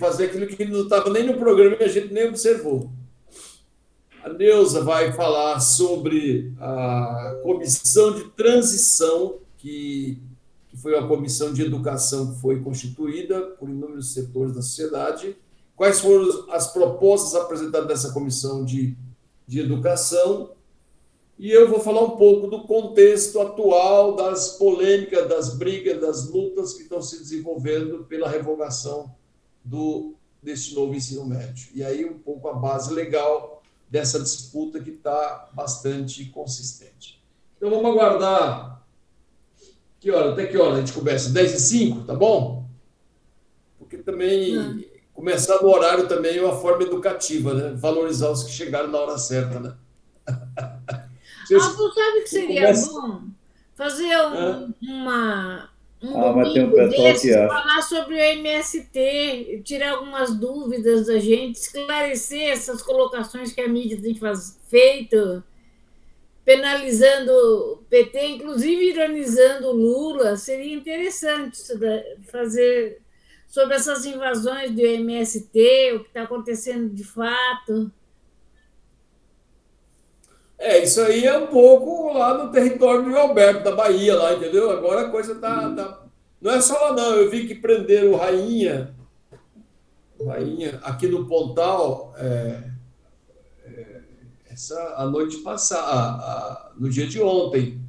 fazer aquilo que não estava nem no programa e a gente nem observou. A Neuza vai falar sobre a comissão de transição, que foi uma comissão de educação que foi constituída por inúmeros setores da sociedade. Quais foram as propostas apresentadas nessa comissão de educação? E eu vou falar um pouco do contexto atual, das polêmicas, das brigas, das lutas que estão se desenvolvendo pela revogação deste novo ensino médio. E aí um pouco a base legal dessa disputa que está bastante consistente. Então vamos aguardar até que hora a gente começa? 10h05, tá bom? Porque também começar no horário também é uma forma educativa, né? Valorizar os que chegaram na hora certa, né? Tu sabe que seria bom fazer mas tem um pessoal que acha. Falar sobre o MST, tirar algumas dúvidas da gente, esclarecer essas colocações que a mídia tem feito, penalizando o PT, inclusive ironizando o Lula. Seria interessante fazer sobre essas invasões do MST, o que está acontecendo de fato. Isso aí é um pouco lá no território de Alberto, da Bahia, lá, entendeu? Agora a coisa tá... Não é só lá, não. Eu vi que prenderam Rainha aqui no Pontal, a noite passada, no dia de ontem.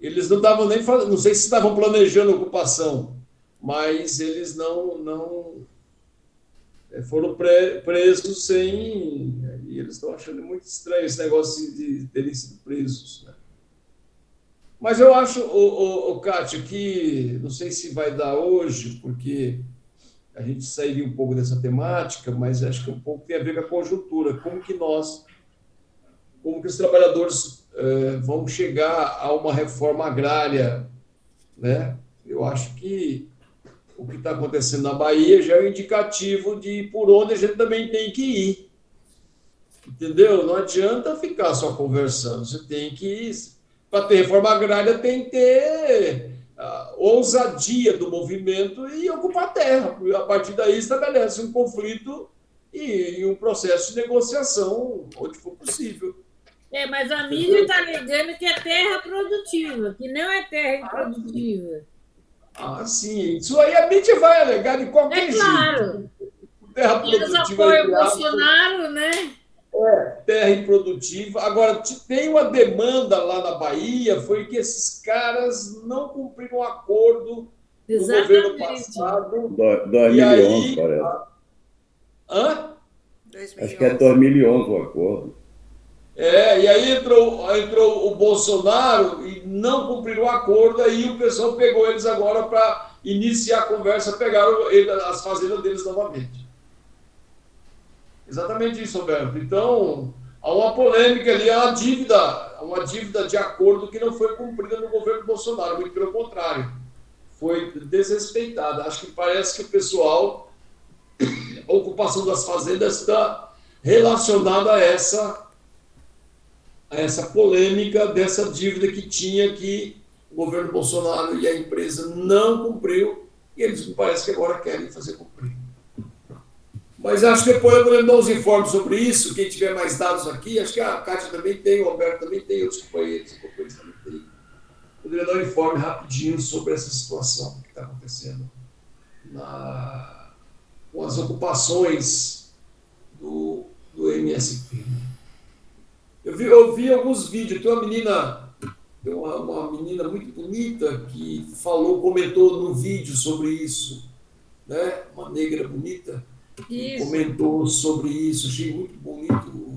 Eles não estavam nem fazendo, não sei se estavam planejando a ocupação, mas eles não foram presos sem... E eles estão achando muito estranho esse negócio de terem sido presos, né? Mas eu acho, Kátia, que não sei se vai dar hoje, porque a gente sairia um pouco dessa temática, mas acho que um pouco tem a ver com a conjuntura. Como que os trabalhadores vão chegar a uma reforma agrária, né? Eu acho que o que está acontecendo na Bahia já é um indicativo de por onde a gente também tem que ir. Entendeu? Não adianta ficar só conversando. Você tem que ir. Para ter reforma agrária, tem que ter ousadia do movimento e ocupar a terra. A partir daí, estabelece um conflito e um processo de negociação onde for possível. Mas a mídia está alegando que é terra produtiva, que não é terra improdutiva. Sim. Isso aí a mídia vai alegar de qualquer jeito. Claro. Terra produtiva. Eles apoiam o Bolsonaro, né? Terra improdutiva. Agora, tem uma demanda lá na Bahia, foi que esses caras não cumpriram um acordo do governo passado. 2011, parece. Acho que é 2011 o acordo. E aí entrou o Bolsonaro e não cumpriram o acordo, aí o pessoal pegou eles agora para iniciar a conversa, pegaram as fazendas deles novamente. Exatamente isso, Roberto. Então, há uma polêmica ali, há uma dívida de acordo que não foi cumprida no governo Bolsonaro, muito pelo contrário, foi desrespeitada. Acho que parece que o pessoal, a ocupação das fazendas está relacionada a essa polêmica dessa dívida que tinha, que o governo Bolsonaro e a empresa não cumpriu, e eles parece que agora querem fazer cumprir. Mas acho que depois eu vou dar uns informes sobre isso. Quem tiver mais dados aqui, acho que a Kátia também tem, o Alberto também tem, outros companheiros também tem. Poderia dar um informe rapidinho sobre essa situação que está acontecendo com as ocupações do MST. Eu vi alguns vídeos. Tem uma menina muito bonita que comentou no vídeo sobre isso, né? Uma negra bonita. Comentou sobre isso, achei muito bonito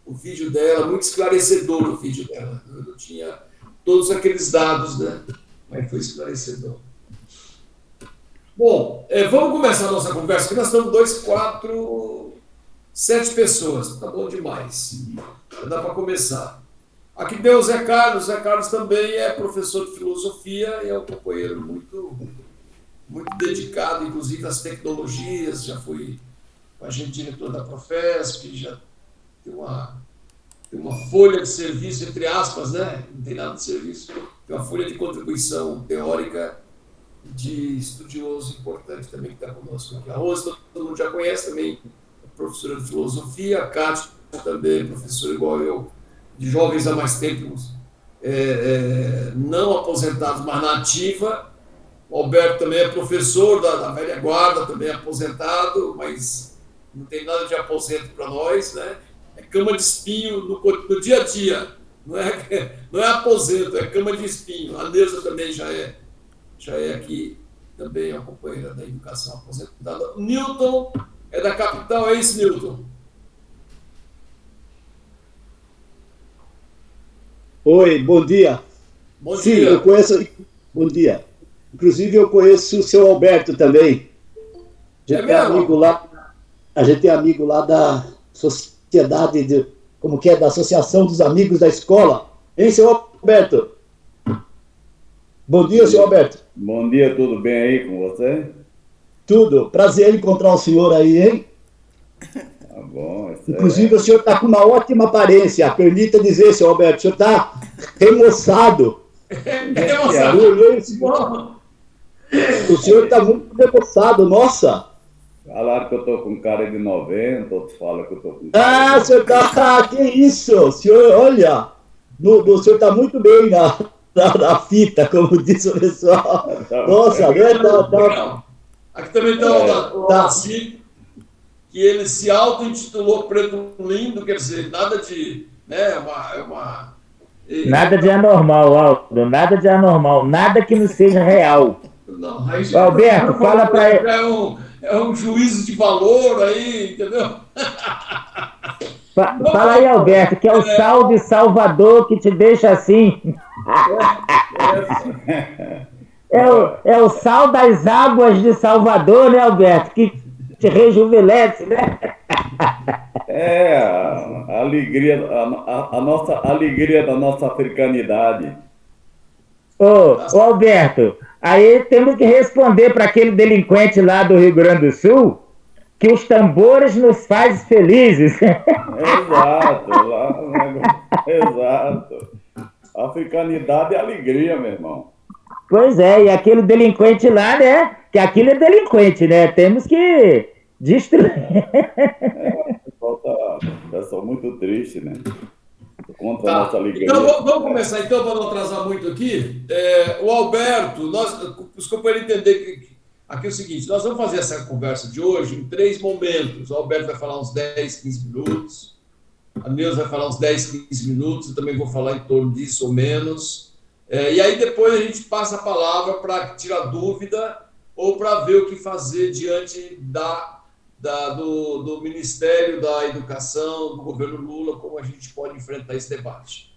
o vídeo dela, muito esclarecedor o vídeo dela. Eu não tinha todos aqueles dados, né? Mas foi esclarecedor. Bom, vamos começar a nossa conversa, que nós estamos 2, 4, 7 pessoas, tá bom demais. Dá para começar. Aqui tem o Zé Carlos. Zé Carlos também é professor de filosofia e é um companheiro muito dedicado, inclusive, às tecnologias. Já foi com a gente diretor da Profesp, já tem uma folha de serviço, entre aspas, né? Não tem nada de serviço, tem uma folha de contribuição teórica de estudioso importante também que está conosco aqui. A Rose, todo mundo já conhece também, professora de filosofia, a Kátia também, professora igual eu, de jovens há mais tempo, não aposentados, mas na ativa. O Alberto também é professor da velha guarda, também é aposentado, mas não tem nada de aposento para nós, né? É cama de espinho no dia a dia, não é aposento, é cama de espinho. A Neuza também já é aqui, também é uma companheira da educação aposentada. O Newton é da capital, é isso, Newton? Oi, bom dia. Bom Sim, dia. eu conheço. Bom dia. Inclusive, eu conheço o seu Alberto também. A gente é amigo lá. A gente é amigo lá da sociedade como que é, da Associação dos Amigos da Escola. Hein, seu Alberto? Bom dia, seu Alberto. Bom dia, tudo bem aí com você? Tudo. Prazer em encontrar o senhor aí, hein? Tá bom. Inclusive, o senhor está com uma ótima aparência. Permita dizer, seu Alberto, o senhor está remoçado. O senhor está muito remoçado, nossa. Falaram que eu estou com cara de 90, outros falam que eu estou com cara de... senhor tá... que isso? O senhor, olha, o senhor está muito bem na fita, como disse o pessoal. Nossa, né? Aqui também está o Tassi, que ele se auto-intitulou Preto Lindo, quer dizer, nada de... Né, nada de anormal, Aldo, nada de anormal, nada que não seja real. Não, aí Alberto, fala para ele. É um juízo de valor aí, entendeu? Fala aí, Alberto, que é o sal de Salvador que te deixa assim. É o sal das águas de Salvador, né, Alberto? Que te rejuvenesce, né? A alegria, a nossa alegria da nossa africanidade. Ô, Alberto, aí temos que responder para aquele delinquente lá do Rio Grande do Sul que os tambores nos fazem felizes. Exato, exato. Africanidade é alegria, meu irmão. Pois é, e aquele delinquente lá, né? Que aquilo é delinquente, né? Temos que destruir. Eu sou muito triste, né? Contra a nossa alegria. Então, vamos começar, então, para não atrasar muito aqui. O Alberto, os companheiros entenderem que aqui é o seguinte, nós vamos fazer essa conversa de hoje em 3 momentos. O Alberto vai falar uns 10, 15 minutos, a Neuza vai falar uns 10, 15 minutos, eu também vou falar em torno disso ou menos. E aí depois a gente passa a palavra para tirar dúvida ou para ver o que fazer diante do Ministério da Educação, do governo Lula, como a gente pode enfrentar esse debate.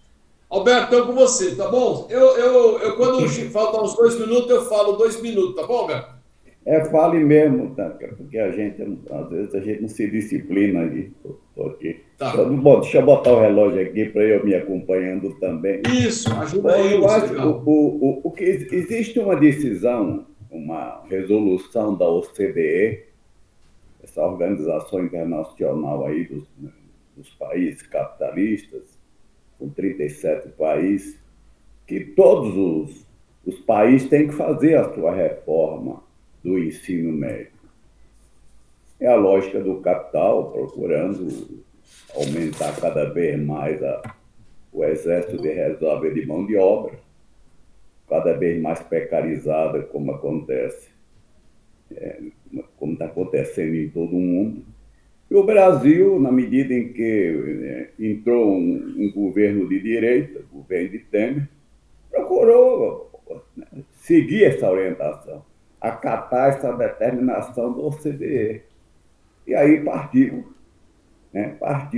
Alberto, estou com você, tá bom? Eu quando faltam uns 2 minutos, eu falo 2 minutos, tá bom, Alberto? Fale mesmo, tá? Porque às vezes a gente não se disciplina ali. Aqui. Tá. Deixa eu botar o relógio aqui para eu me acompanhando também. Isso, ajuda aí. Eu acho que existe uma decisão, uma resolução da OCDE, essa organização internacional aí dos países capitalistas, com 37 países, que todos os países têm que fazer a sua reforma do ensino médio. É a lógica do capital, procurando aumentar cada vez mais o exército de reserva de mão de obra, cada vez mais precarizada, como acontece. Como está acontecendo em todo o mundo. E o Brasil, na medida em que entrou um governo de direita, o governo de Temer, procurou seguir essa orientação, acatar essa determinação do OCDE. E aí partiu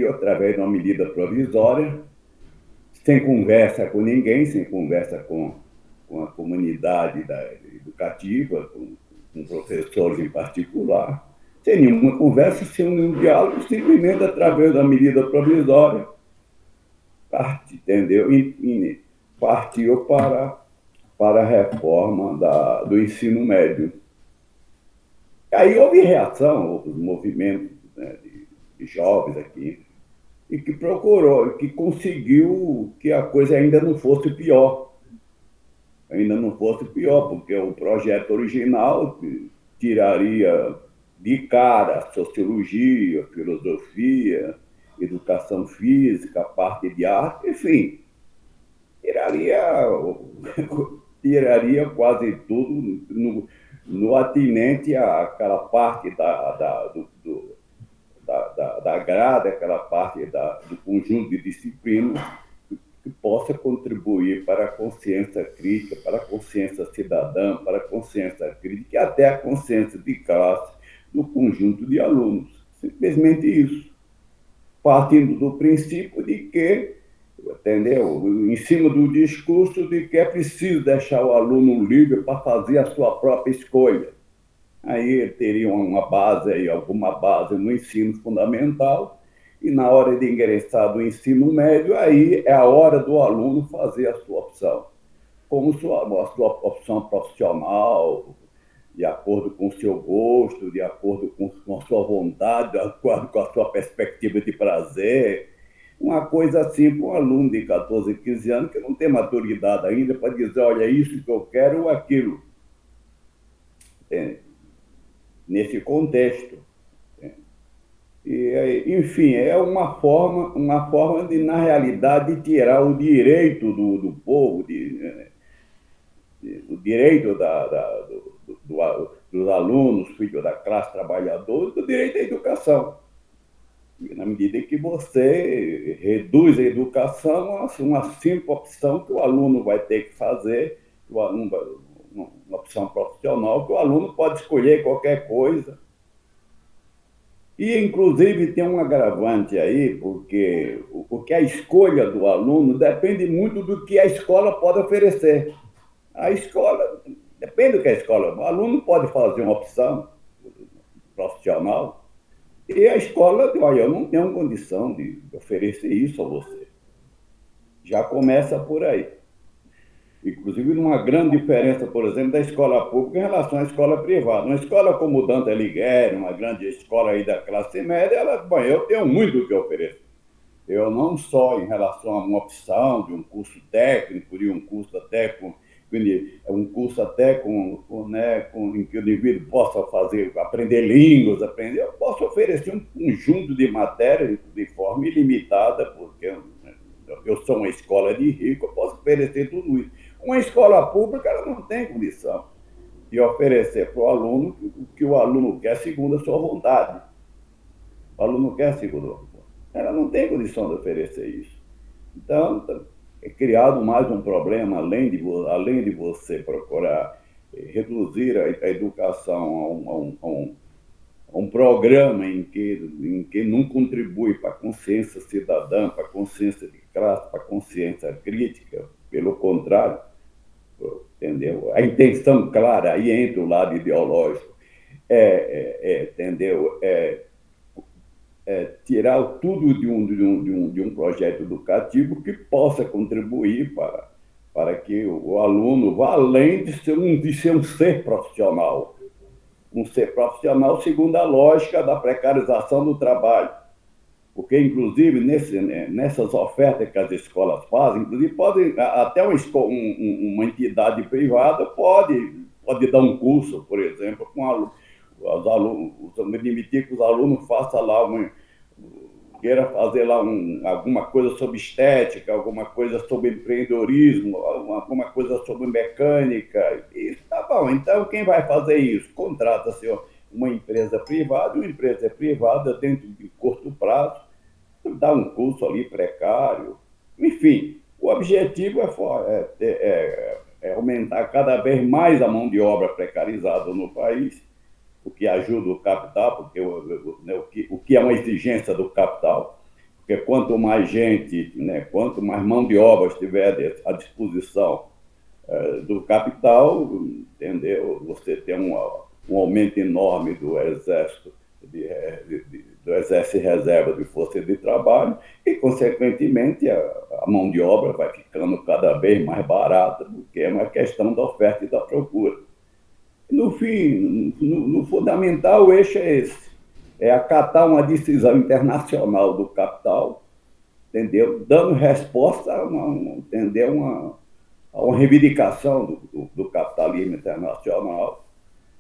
através de uma medida provisória, sem conversa com ninguém, sem conversa com a comunidade educativa, com professores em particular, sem nenhuma conversa, sem nenhum diálogo, simplesmente através da medida provisória, entendeu? E partiu para a reforma do ensino médio. Aí houve reação, houve movimentos, né, de jovens aqui, e que procurou, que conseguiu que a coisa ainda não fosse pior. ainda não fosse pior, porque o projeto original tiraria de cara sociologia, filosofia, educação física, parte de arte, enfim, tiraria quase tudo no atinente àquela parte da grade, aquela parte do conjunto de disciplinas que possa contribuir para a consciência crítica, para a consciência cidadã, para a consciência crítica e até a consciência de classe do conjunto de alunos. Simplesmente isso. Partindo do princípio de que, entendeu? Em cima do discurso de que é preciso deixar o aluno livre para fazer a sua própria escolha. Aí ele teria alguma base no ensino fundamental, e na hora de ingressar no ensino médio, aí é a hora do aluno fazer a sua opção. Como a sua opção profissional, de acordo com o seu gosto, de acordo com a sua vontade, de acordo com a sua perspectiva de prazer. Uma coisa assim para um aluno de 14, 15 anos que não tem maturidade ainda para dizer, olha, isso que eu quero ou aquilo. Nesse contexto. E, enfim, é uma forma de, na realidade, tirar o direito do povo, o direito dos alunos, filhos da classe trabalhadora, do direito à educação. E na medida que você reduz a educação a uma simples opção que o aluno vai ter que fazer, uma opção profissional, que o aluno pode escolher qualquer coisa. E, inclusive, tem um agravante aí, porque a escolha do aluno depende muito do que a escola pode oferecer. A escola, depende do que a escola... O aluno pode fazer uma opção profissional e a escola diz, olha, eu não tenho condição de oferecer isso a você. Já começa por aí. Inclusive, uma grande diferença, por exemplo, da escola pública em relação à escola privada. Uma escola como o Dante Alighieri, uma grande escola aí da classe média, bom, eu tenho muito o que oferecer. Eu não só em relação a uma opção de um curso técnico, de um curso até com em que o indivíduo possa aprender línguas, eu posso oferecer um conjunto de matérias de forma ilimitada, porque eu sou uma escola de rico, eu posso oferecer tudo isso. Uma escola pública ela não tem condição de oferecer para o aluno o que o aluno quer segundo a sua vontade. O aluno quer segundo a vontade. Ela não tem condição de oferecer isso. Então, é criado mais um problema, além de você procurar reduzir a educação a um programa em que não contribui para a consciência cidadã, para a consciência de classe, para a consciência crítica. Pelo contrário, entendeu? A intenção clara aí entre o lado ideológico entendeu? Tirar tudo de um projeto educativo que possa contribuir para que o aluno vá além de ser um ser profissional. Um ser profissional segundo a lógica da precarização do trabalho. Porque, inclusive, nessas ofertas que as escolas fazem, inclusive, até uma entidade privada pode dar um curso, por exemplo, com os alunos, admitir que os alunos façam lá queira fazer lá alguma coisa sobre estética, alguma coisa sobre empreendedorismo, alguma coisa sobre mecânica. Isso tá bom. Então, quem vai fazer isso? Contrata-se uma empresa privada, dentro de curto prazo, dá um curso ali precário. Enfim, o objetivo é aumentar cada vez mais a mão de obra precarizada no país, o que ajuda o capital, porque o que é uma exigência do capital, porque quanto mais gente, quanto mais mão de obra estiver à disposição do capital, entendeu? Você tem um aumento enorme do exército, do exército e reserva de força de trabalho e, consequentemente, a mão de obra vai ficando cada vez mais barata, porque é uma questão da oferta e da procura. No fim, no fundamental, o eixo é esse. É acatar uma decisão internacional do capital, entendeu? Dando resposta a a uma reivindicação do capitalismo internacional,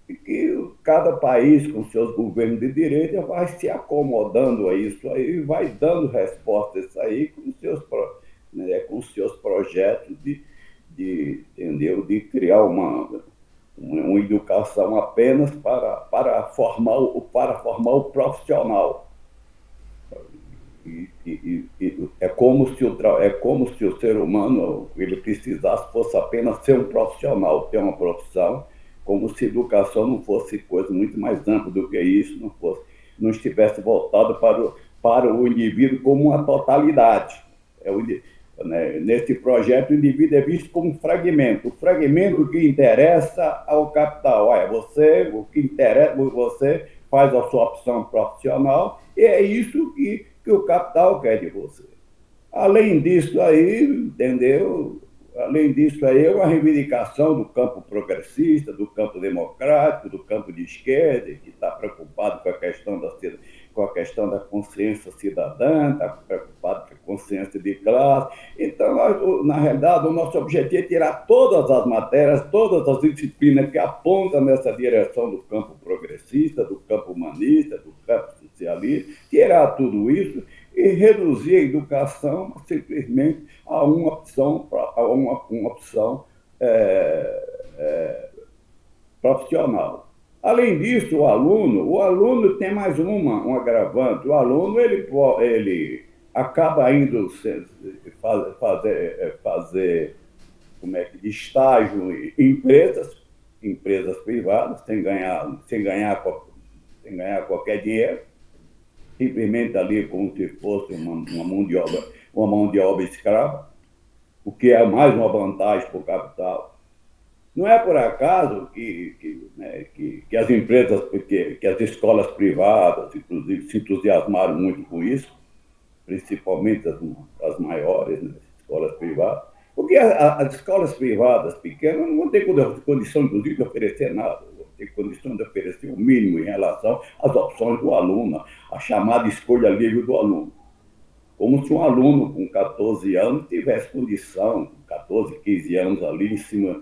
e que cada país, com seus governos de direita, vai se acomodando a isso aí, vai dando resposta a isso aí com seus projetos entendeu? De criar uma educação apenas para formar o profissional. É como se o ser humano ele precisasse fosse apenas ser um profissional, ter uma profissão, como se a educação não fosse coisa muito mais ampla do que isso, não estivesse voltada para o indivíduo como uma totalidade. Nesse projeto, o indivíduo é visto como um fragmento. O fragmento que interessa ao capital. O que interessa, você faz a sua opção profissional e é isso que o capital quer de você. Além disso aí, entendeu? Além disso aí, é uma reivindicação do campo progressista, do campo democrático, do campo de esquerda, que está preocupado com a questão da consciência cidadã, está preocupado com a consciência de classe. Então, na realidade, o nosso objetivo é tirar todas as matérias, todas as disciplinas que apontam nessa direção do campo progressista, do campo humanista, do campo socialista, tirar tudo isso e reduzir a educação simplesmente a uma opção profissional. Além disso, o aluno tem mais um agravante. O aluno ele acaba indo fazer estágio em empresas privadas, sem ganhar qualquer dinheiro, simplesmente ali como se fosse uma mão de obra escrava, o que é mais uma vantagem para o capital. Não é por acaso que as empresas, que as escolas privadas, inclusive, se entusiasmaram muito com isso, principalmente as maiores, né, escolas privadas, porque as escolas privadas pequenas não vão ter condição, inclusive, de oferecer nada, vão ter condição de oferecer o mínimo em relação às opções do aluno, a chamada escolha livre do aluno. Como se um aluno com 14 anos tivesse condição, com 14, 15 anos ali em cima,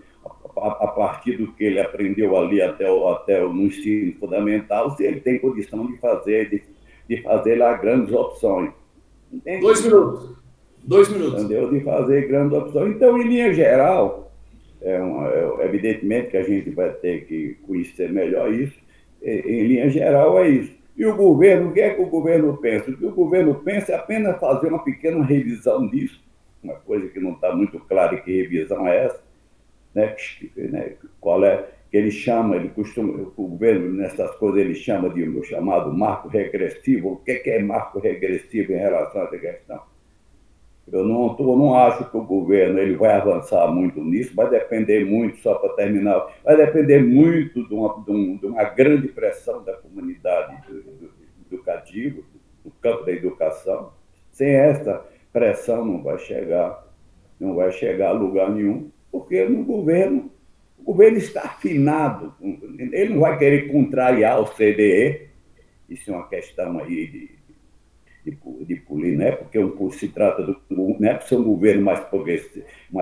a partir do que ele aprendeu ali até no ensino fundamental, se ele tem condição de fazer lá grandes opções. Entende? 2 minutos. 2 minutos. Entendeu? De fazer grandes opções. Então, em linha geral, evidentemente que a gente vai ter que conhecer melhor isso, em linha geral é isso. E o governo, o que é que o governo pensa? O que o governo pensa é apenas fazer uma pequena revisão disso, uma coisa que não está muito clara que revisão é essa, né? Qual é que ele chama, o governo nessas coisas ele chama de o chamado marco regressivo. O que é marco regressivo em relação a essa questão? Eu não acho que o governo ele vai avançar muito nisso, vai depender muito, só para terminar, vai depender muito de uma grande pressão da comunidade educativa, do campo da educação. Sem essa pressão não vai chegar a lugar nenhum, porque o governo está afinado, ele não vai querer contrariar o CDE, isso é uma questão aí de polir, né? Porque se trata de ser um governo mais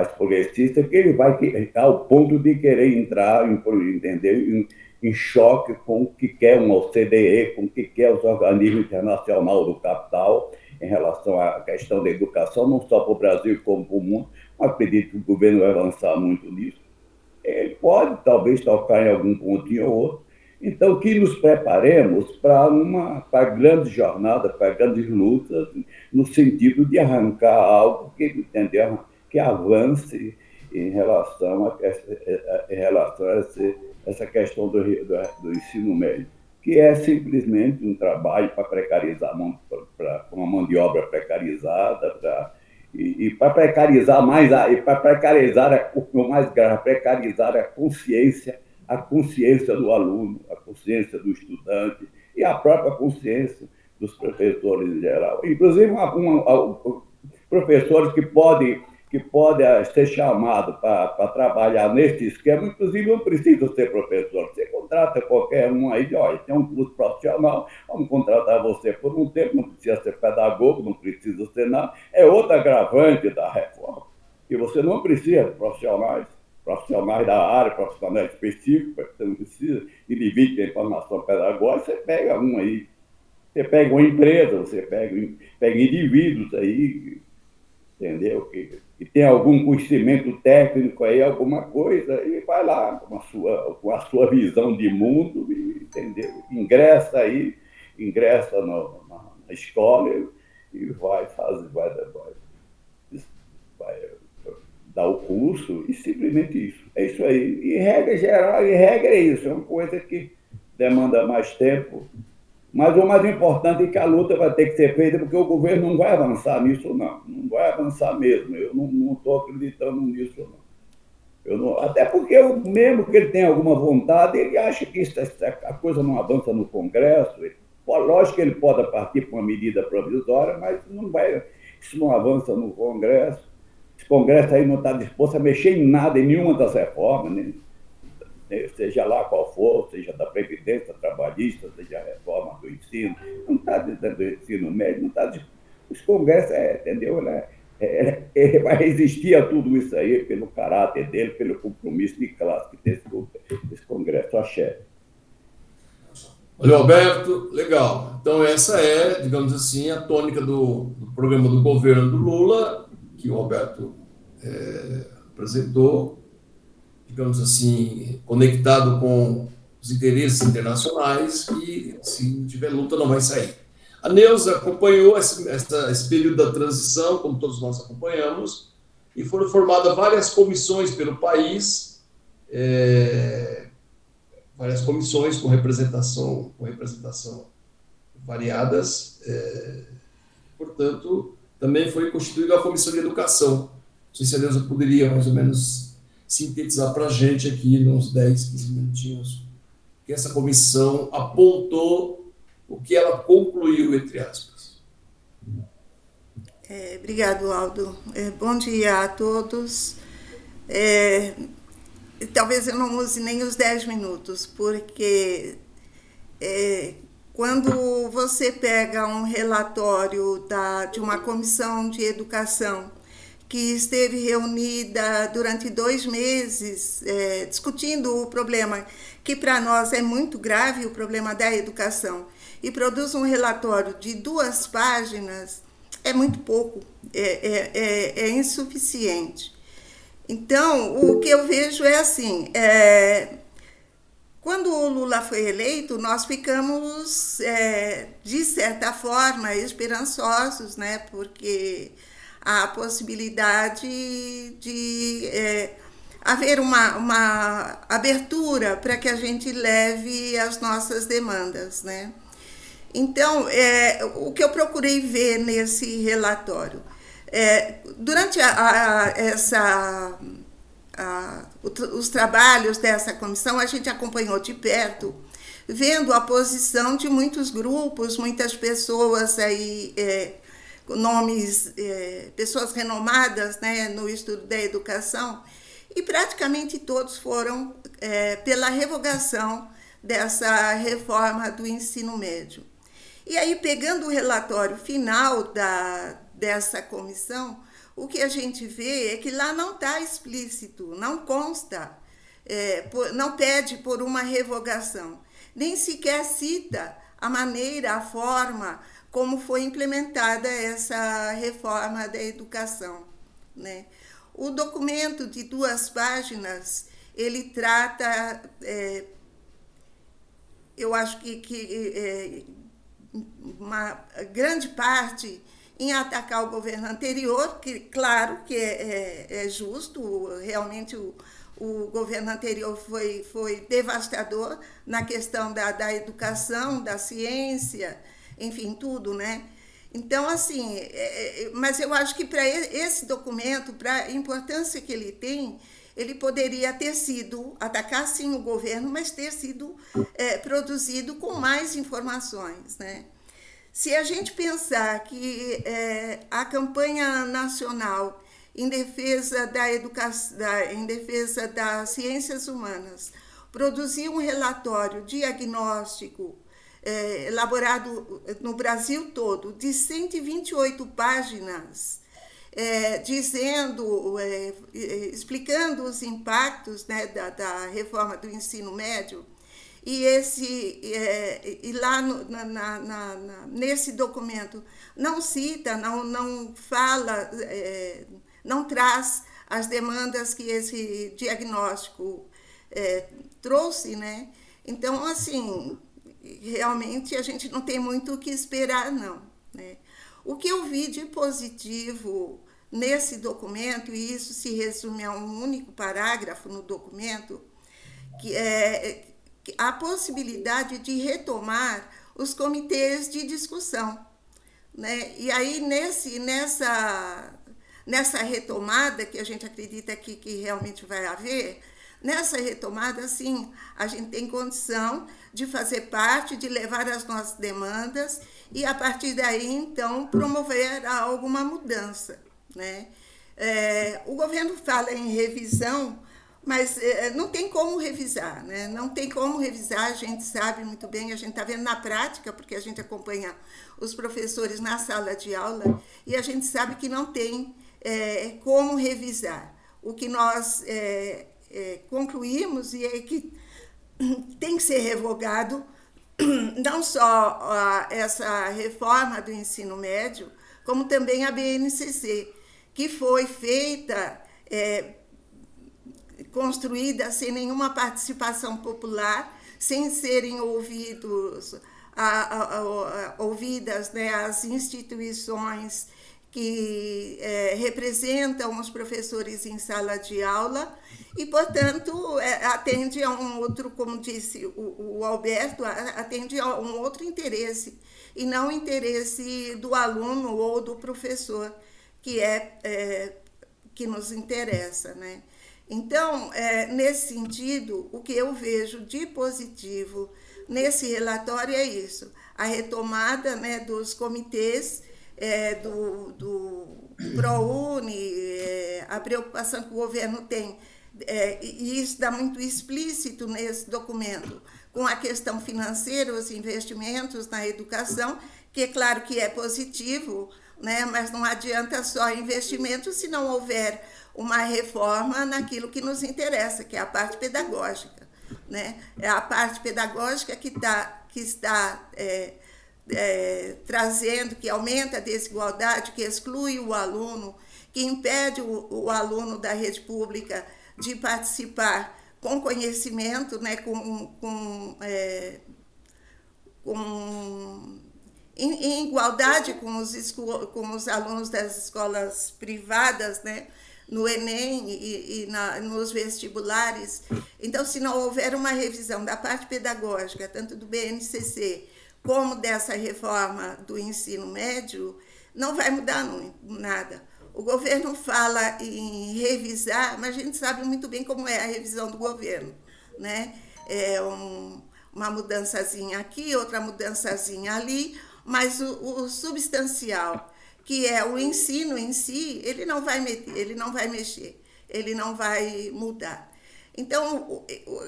progressista, que ele vai ao ponto de querer entrar em choque com o que quer uma OCDE, com o que quer os organismos internacionais do capital em relação à questão da educação, não só para o Brasil como para o mundo. Mas acredito que o governo vai avançar muito nisso. Ele pode, talvez, tocar em algum pontinho ou outro. Então, que nos preparemos para grandes jornadas, para grandes lutas, no sentido de arrancar algo que avance em relação a essa questão do ensino médio, que é simplesmente um trabalho para precarizar, para uma mão de obra precarizada, e para precarizar mais, e para precarizar o mais grave, precarizar a consciência do aluno, a consciência do estudante e a própria consciência dos professores em geral. Inclusive, professores que podem ser chamados para trabalhar nesse esquema, inclusive não precisam ser professor. Você contrata qualquer um aí, olha, tem um curso profissional, vamos contratar você por um tempo, não precisa ser pedagogo, não precisa ser nada. É outro agravante da reforma. E você não precisa de profissionais da área, profissionais específicos, você não precisa de dividir a informação pedagógica, você pega um aí, você pega uma empresa, você pega indivíduos aí, entendeu? Que tem algum conhecimento técnico aí, alguma coisa, e vai lá com a sua visão de mundo, entendeu? Ingressa na escola e vai dar o curso, e simplesmente isso. É isso aí. E regra geral, é isso. É uma coisa que demanda mais tempo. Mas o mais importante é que a luta vai ter que ser feita, porque o governo não vai avançar nisso, não. Não vai avançar mesmo. Eu não estou acreditando nisso, não. Até porque, mesmo que ele tenha alguma vontade, ele acha que a coisa não avança no Congresso. Lógico que ele pode partir para uma medida provisória, mas isso não avança no Congresso. Esse Congresso aí não está disposto a mexer em nada, em nenhuma das reformas, né? Seja lá qual for, seja da Previdência Trabalhista, seja a reforma do ensino, não está do ensino médio, não está. Os Congressos, entendeu? Ele vai resistir a tudo isso aí, pelo caráter dele, pelo compromisso de classe que tem esse Congresso, axé. Olha, Alberto, legal. Então, essa é, digamos assim, a tônica do programa do governo do Lula, que o Alberto apresentou, digamos assim, conectado com os interesses internacionais, e se não tiver luta não vai sair. A Neuza acompanhou esse período da transição, como todos nós acompanhamos, e foram formadas várias comissões pelo país, várias comissões com representação variadas, portanto, também foi constituída a Comissão de Educação. Não sei se a Neuza poderia, mais ou menos, sintetizar para a gente aqui, nos 10, 15 minutinhos, que essa comissão apontou, o que ela concluiu, entre aspas. Obrigado, Aldo. Bom dia a todos. Talvez eu não use nem os 10 minutos, porque quando você pega um relatório de uma comissão de educação que esteve reunida durante 2 meses discutindo o problema, que para nós é muito grave, o problema da educação, e produz um relatório de 2 páginas, é muito pouco, é insuficiente. Então, o que eu vejo é assim, quando o Lula foi eleito, nós ficamos, de certa forma, esperançosos, né? Porque há a possibilidade de haver uma abertura para que a gente leve as nossas demandas, né? Então, o que eu procurei ver nesse relatório, durante os trabalhos dessa comissão, a gente acompanhou de perto, vendo a posição de muitos grupos, muitas pessoas aí, nomes, pessoas renomadas, né, no estudo da educação, e praticamente todos foram pela revogação dessa reforma do ensino médio. E aí, pegando o relatório final dessa comissão, o que a gente vê é que lá não está explícito, não consta, não pede por uma revogação, nem sequer cita a maneira, a forma como foi implementada essa reforma da educação, né? O documento de 2 páginas, ele trata, eu acho que uma grande parte em atacar o governo anterior, que claro que é justo, realmente o governo anterior foi devastador na questão da educação, da ciência, enfim, tudo, né? Então, assim, mas eu acho que para esse documento, para a importância que ele tem, ele poderia ter sido, atacar sim o governo, mas ter sido produzido com mais informações, né? Se a gente pensar que a campanha nacional em defesa da educação, em defesa das ciências humanas, produziu um relatório diagnóstico elaborado no Brasil todo, de 128 páginas, explicando os impactos, né, da reforma do ensino médio, e lá nesse documento não cita, não fala, não traz as demandas que esse diagnóstico trouxe, né? Então, assim, realmente a gente não tem muito o que esperar, não, né? O que eu vi de positivo nesse documento, e isso se resume a um único parágrafo no documento, que é a possibilidade de retomar os comitês de discussão, né? E aí, nessa retomada, que a gente acredita que realmente vai haver, nessa retomada, sim, a gente tem condição de fazer parte, de levar as nossas demandas e, a partir daí, então, promover alguma mudança, né? O governo fala em revisão, mas não tem como revisar, né? Não tem como revisar, a gente sabe muito bem, a gente está vendo na prática, porque a gente acompanha os professores na sala de aula, e a gente sabe que não tem como revisar. O que nós concluímos é que tem que ser revogado não só essa reforma do ensino médio, como também a BNCC, que foi feita, construída sem nenhuma participação popular, sem serem ouvidas, né, as instituições que representam os professores em sala de aula e, portanto, atende a um outro, como disse o Alberto, atende a um outro interesse, e não o interesse do aluno ou do professor, que nos interessa, né? Então, nesse sentido, o que eu vejo de positivo nesse relatório é isso, a retomada, né, dos comitês, do ProUni, a preocupação que o governo tem, e isso está muito explícito nesse documento, com a questão financeira, os investimentos na educação, que é claro que é positivo, né, mas não adianta só investimento se não houver uma reforma naquilo que nos interessa, que é a parte pedagógica, né? É a parte pedagógica que está trazendo, que aumenta a desigualdade, que exclui o aluno, que impede o aluno da rede pública de participar com conhecimento, né, em igualdade com os alunos das escolas privadas, né, no Enem e nos vestibulares. Então, se não houver uma revisão da parte pedagógica, tanto do BNCC como dessa reforma do ensino médio, não vai mudar nada. O governo fala em revisar, mas a gente sabe muito bem como é a revisão do governo, né? Uma mudançazinha aqui, outra mudançazinha ali, mas o substancial, que é o ensino em si, ele não vai mexer, ele não vai mudar. Então,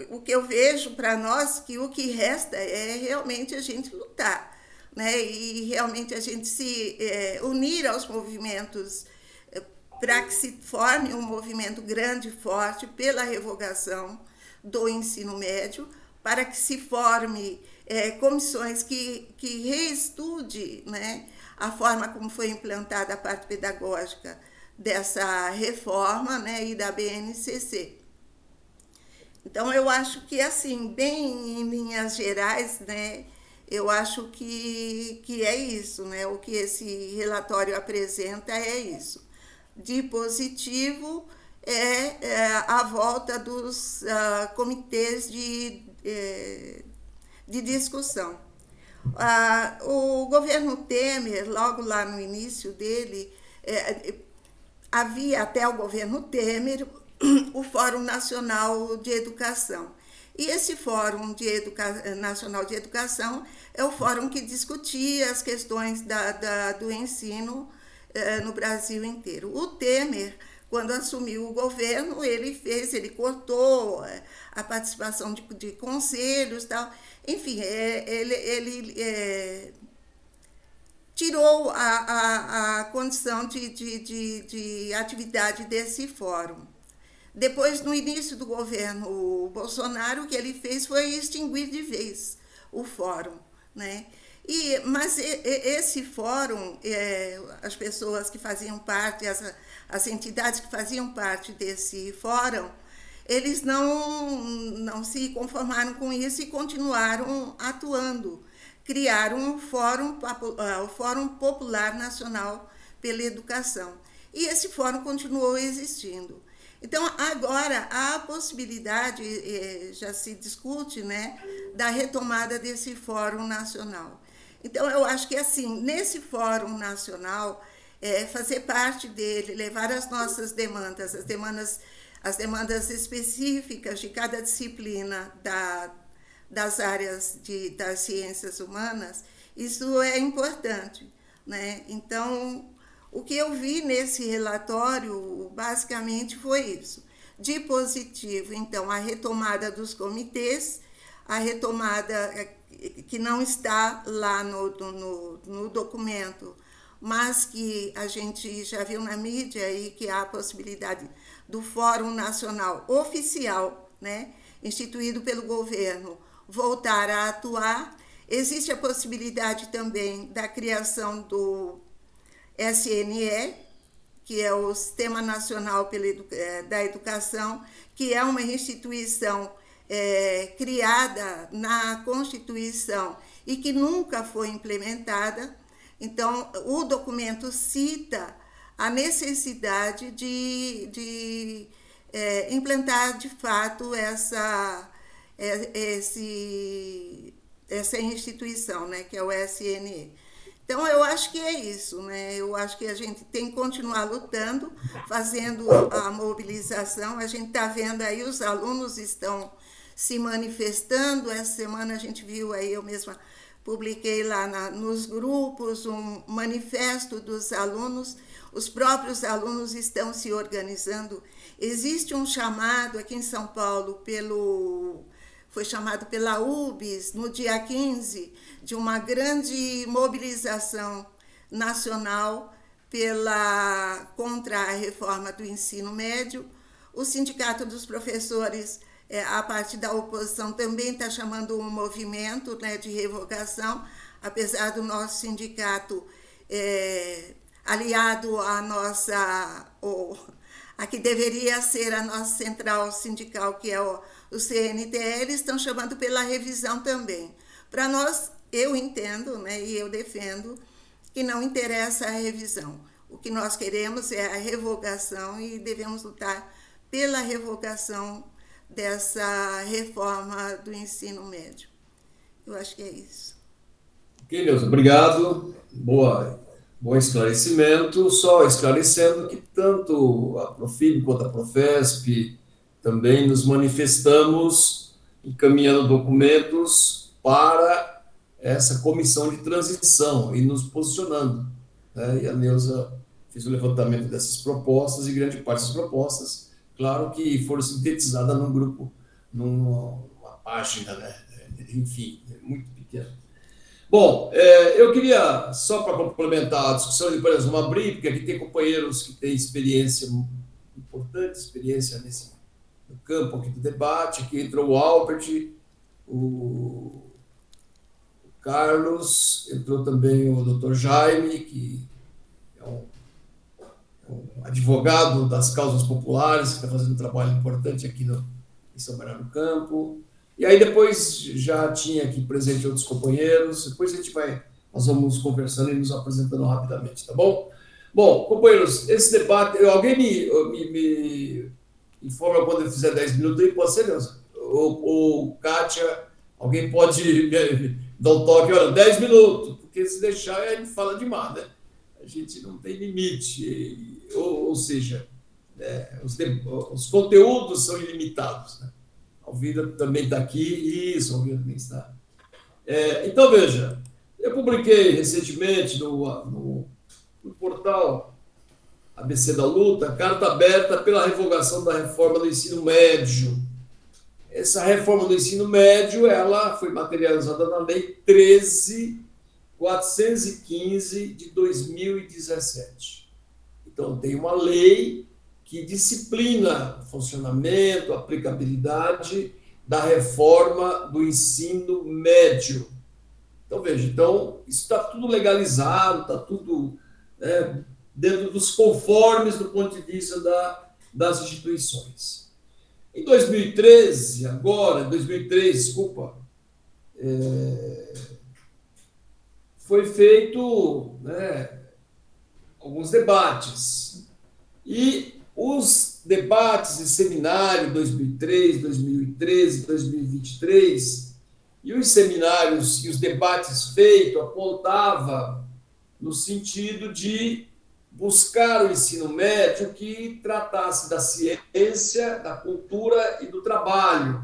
o que eu vejo para nós, que o que resta é realmente a gente lutar, né? E realmente a gente se unir aos movimentos para que se forme um movimento grande e forte pela revogação do ensino médio, para que se forme comissões que reestude, né, a forma como foi implantada a parte pedagógica dessa reforma, né, e da BNCC. Então, eu acho que, assim, bem em linhas gerais, né, eu acho que é isso, né, o que esse relatório apresenta é isso. De positivo a volta dos comitês de discussão. O governo Temer, logo lá no início dele, havia até o governo Temer o Fórum Nacional de Educação. E esse Fórum Nacional de Educação é o fórum que discutia as questões do ensino no Brasil inteiro. O Temer, quando assumiu o governo, ele cortou a participação de conselhos, tal. Enfim, ele tirou a condição de atividade desse fórum. Depois, no início do governo Bolsonaro, o que ele fez foi extinguir de vez o fórum, né? Mas esse fórum, as pessoas que faziam parte, as entidades que faziam parte desse fórum, eles não se conformaram com isso e continuaram atuando. Criaram o Fórum Popular Nacional pela Educação. E esse fórum continuou existindo. Então, agora, há a possibilidade, já se discute, né, da retomada desse Fórum Nacional. Então, eu acho que, assim, nesse Fórum Nacional, fazer parte dele, levar as nossas demandas, as demandas específicas de cada disciplina das áreas das ciências humanas, isso é importante, né? Então, o que eu vi nesse relatório, basicamente, foi isso. De positivo, então, a retomada dos comitês, a retomada que não está lá no documento, mas que a gente já viu na mídia e que há a possibilidade do Fórum Nacional Oficial, né, instituído pelo governo, voltar a atuar. Existe a possibilidade também da criação do SNE, que é o Sistema Nacional da Educação, que é uma instituição criada na Constituição e que nunca foi implementada. Então, o documento cita a necessidade de implantar, de fato, essa instituição, né, que é o SNE. Então, eu acho que é isso, né? Eu acho que a gente tem que continuar lutando, fazendo a mobilização. A gente está vendo aí, os alunos estão se manifestando. Essa semana a gente viu aí, eu mesma publiquei lá nos grupos um manifesto dos alunos. Os próprios alunos estão se organizando. Existe um chamado aqui em São Paulo foi chamado pela UBS, no dia 15, de uma grande mobilização nacional contra a reforma do ensino médio. O Sindicato dos Professores, a parte da oposição, também está chamando um movimento, né, de revogação, apesar do nosso sindicato aliado à a que deveria ser a nossa central sindical, que é o CNTE, eles estão chamando pela revisão também. Para nós, eu entendo, né, e eu defendo que não interessa a revisão. O que nós queremos é a revogação e devemos lutar pela revogação dessa reforma do ensino médio. Eu acho que é isso. Ok, Neuza, obrigado. Bom esclarecimento. Só esclarecendo que tanto a Profib quanto a Profesp também nos manifestamos encaminhando documentos para essa comissão de transição e nos posicionando, né? E a Neuza fez o levantamento dessas propostas e grande parte das propostas, claro que foram sintetizadas num grupo, numa página, né? Enfim, muito pequena. Bom, eu queria, só para complementar a discussão, depois nós vamos abrir, porque aqui tem companheiros que têm experiência importante, experiência no campo aqui do debate. Aqui entrou o Albert, o Carlos, entrou também o Dr. Jaime, que é um advogado das causas populares, que está fazendo um trabalho importante aqui em São Bernardo do Campo. E aí depois já tinha aqui presente outros companheiros, depois nós vamos conversando e nos apresentando rapidamente, tá bom? Bom, companheiros, esse debate, alguém me informa quando eu fizer 10 minutos aí, pode ser, Neuza? Ou Kátia, alguém pode me dar um toque, olha, 10 minutos, porque se deixar a gente fala demais, né? A gente não tem limite, ou seja, os conteúdos são ilimitados, né? A Alvira também está aqui, isso, a Alvira também está. Então, veja, eu publiquei recentemente no portal ABC da Luta, carta aberta pela revogação da reforma do ensino médio. Essa reforma do ensino médio, ela foi materializada na Lei 13.000 415 de 2017. Então, tem uma lei que disciplina o funcionamento, a aplicabilidade da reforma do ensino médio. Então, veja, isso está tudo legalizado, está tudo, né, dentro dos conformes do ponto de vista das instituições. Em 2013, foi feito, né, alguns debates. E os debates e seminário 2003, 2013, 2023, e os seminários e os debates feitos apontavam no sentido de buscar o ensino médio que tratasse da ciência, da cultura e do trabalho.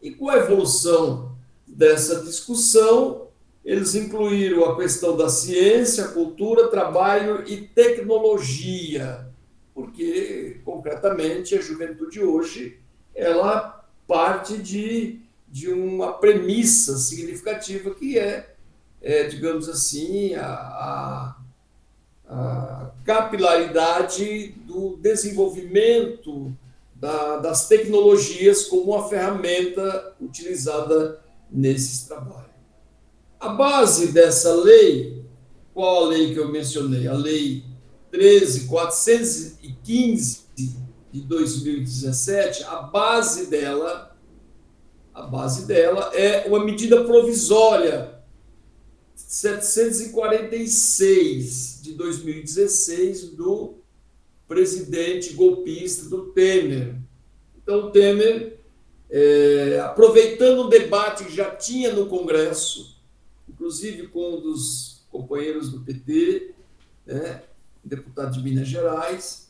E com a evolução dessa discussão, eles incluíram a questão da ciência, cultura, trabalho e tecnologia, porque, concretamente, a juventude hoje, ela parte de uma premissa significativa que digamos assim, a capilaridade do desenvolvimento das tecnologias como uma ferramenta utilizada nesses trabalhos. A base dessa lei, qual a lei que eu mencionei? A Lei 13.415 de 2017, a base dela é uma medida provisória 746 de 2016 do presidente golpista do Temer. Então, o Temer, aproveitando um debate que já tinha no Congresso, inclusive com um dos companheiros do PT, né, deputado de Minas Gerais,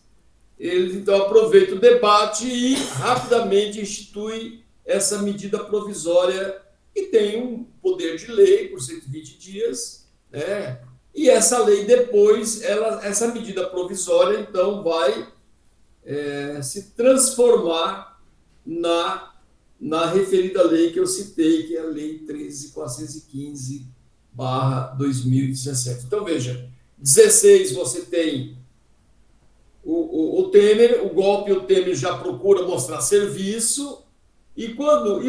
ele então aproveita o debate e rapidamente institui essa medida provisória que tem um poder de lei por 120 dias, né? E essa lei depois, essa medida provisória, então, vai se transformar na referida lei que eu citei, que é a Lei 13.415/2017. Então, veja, 16 você tem o Temer, o golpe, o Temer já procura mostrar serviço, e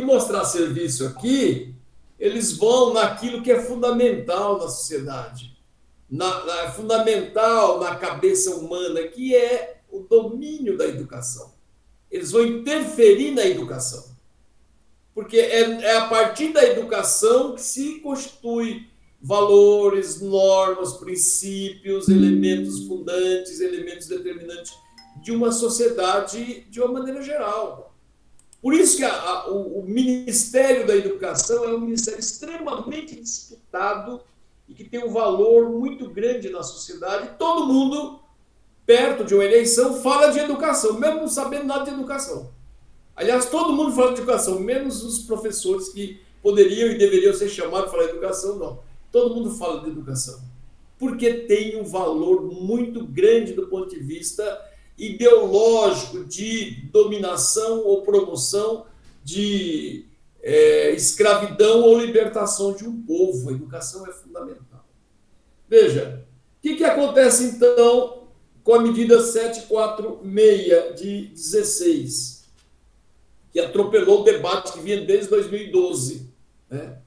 mostrar serviço aqui, eles vão naquilo que é fundamental na sociedade, fundamental na cabeça humana, que é o domínio da educação. Eles vão interferir na educação, porque é a partir da educação que se constitui valores, normas, princípios, elementos fundantes, elementos determinantes de uma sociedade de uma maneira geral. Por isso que o Ministério da Educação é um ministério extremamente disputado e que tem um valor muito grande na sociedade. Todo mundo, perto de uma eleição, fala de educação, mesmo não sabendo nada de educação. Aliás, todo mundo fala de educação, menos os professores que poderiam e deveriam ser chamados para falar de educação, não. Todo mundo fala de educação, porque tem um valor muito grande do ponto de vista ideológico de dominação ou promoção de escravidão ou libertação de um povo. A educação é fundamental. Veja, o que acontece então com a medida 746 de 16, que atropelou o debate que vinha desde 2012, né?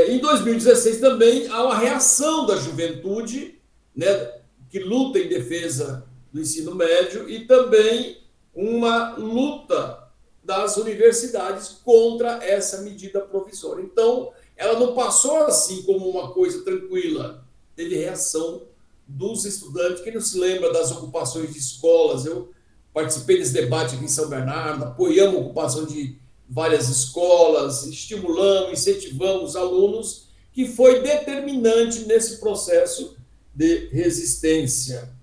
Em 2016 também há uma reação da juventude, né, que luta em defesa do ensino médio, e também uma luta das universidades contra essa medida provisória. Então, ela não passou assim como uma coisa tranquila. Teve reação dos estudantes. Quem não se lembra das ocupações de escolas? Eu participei desse debate aqui em São Bernardo, apoiamos a ocupação de várias escolas, estimulamos, incentivamos os alunos, que foi determinante nesse processo de resistência.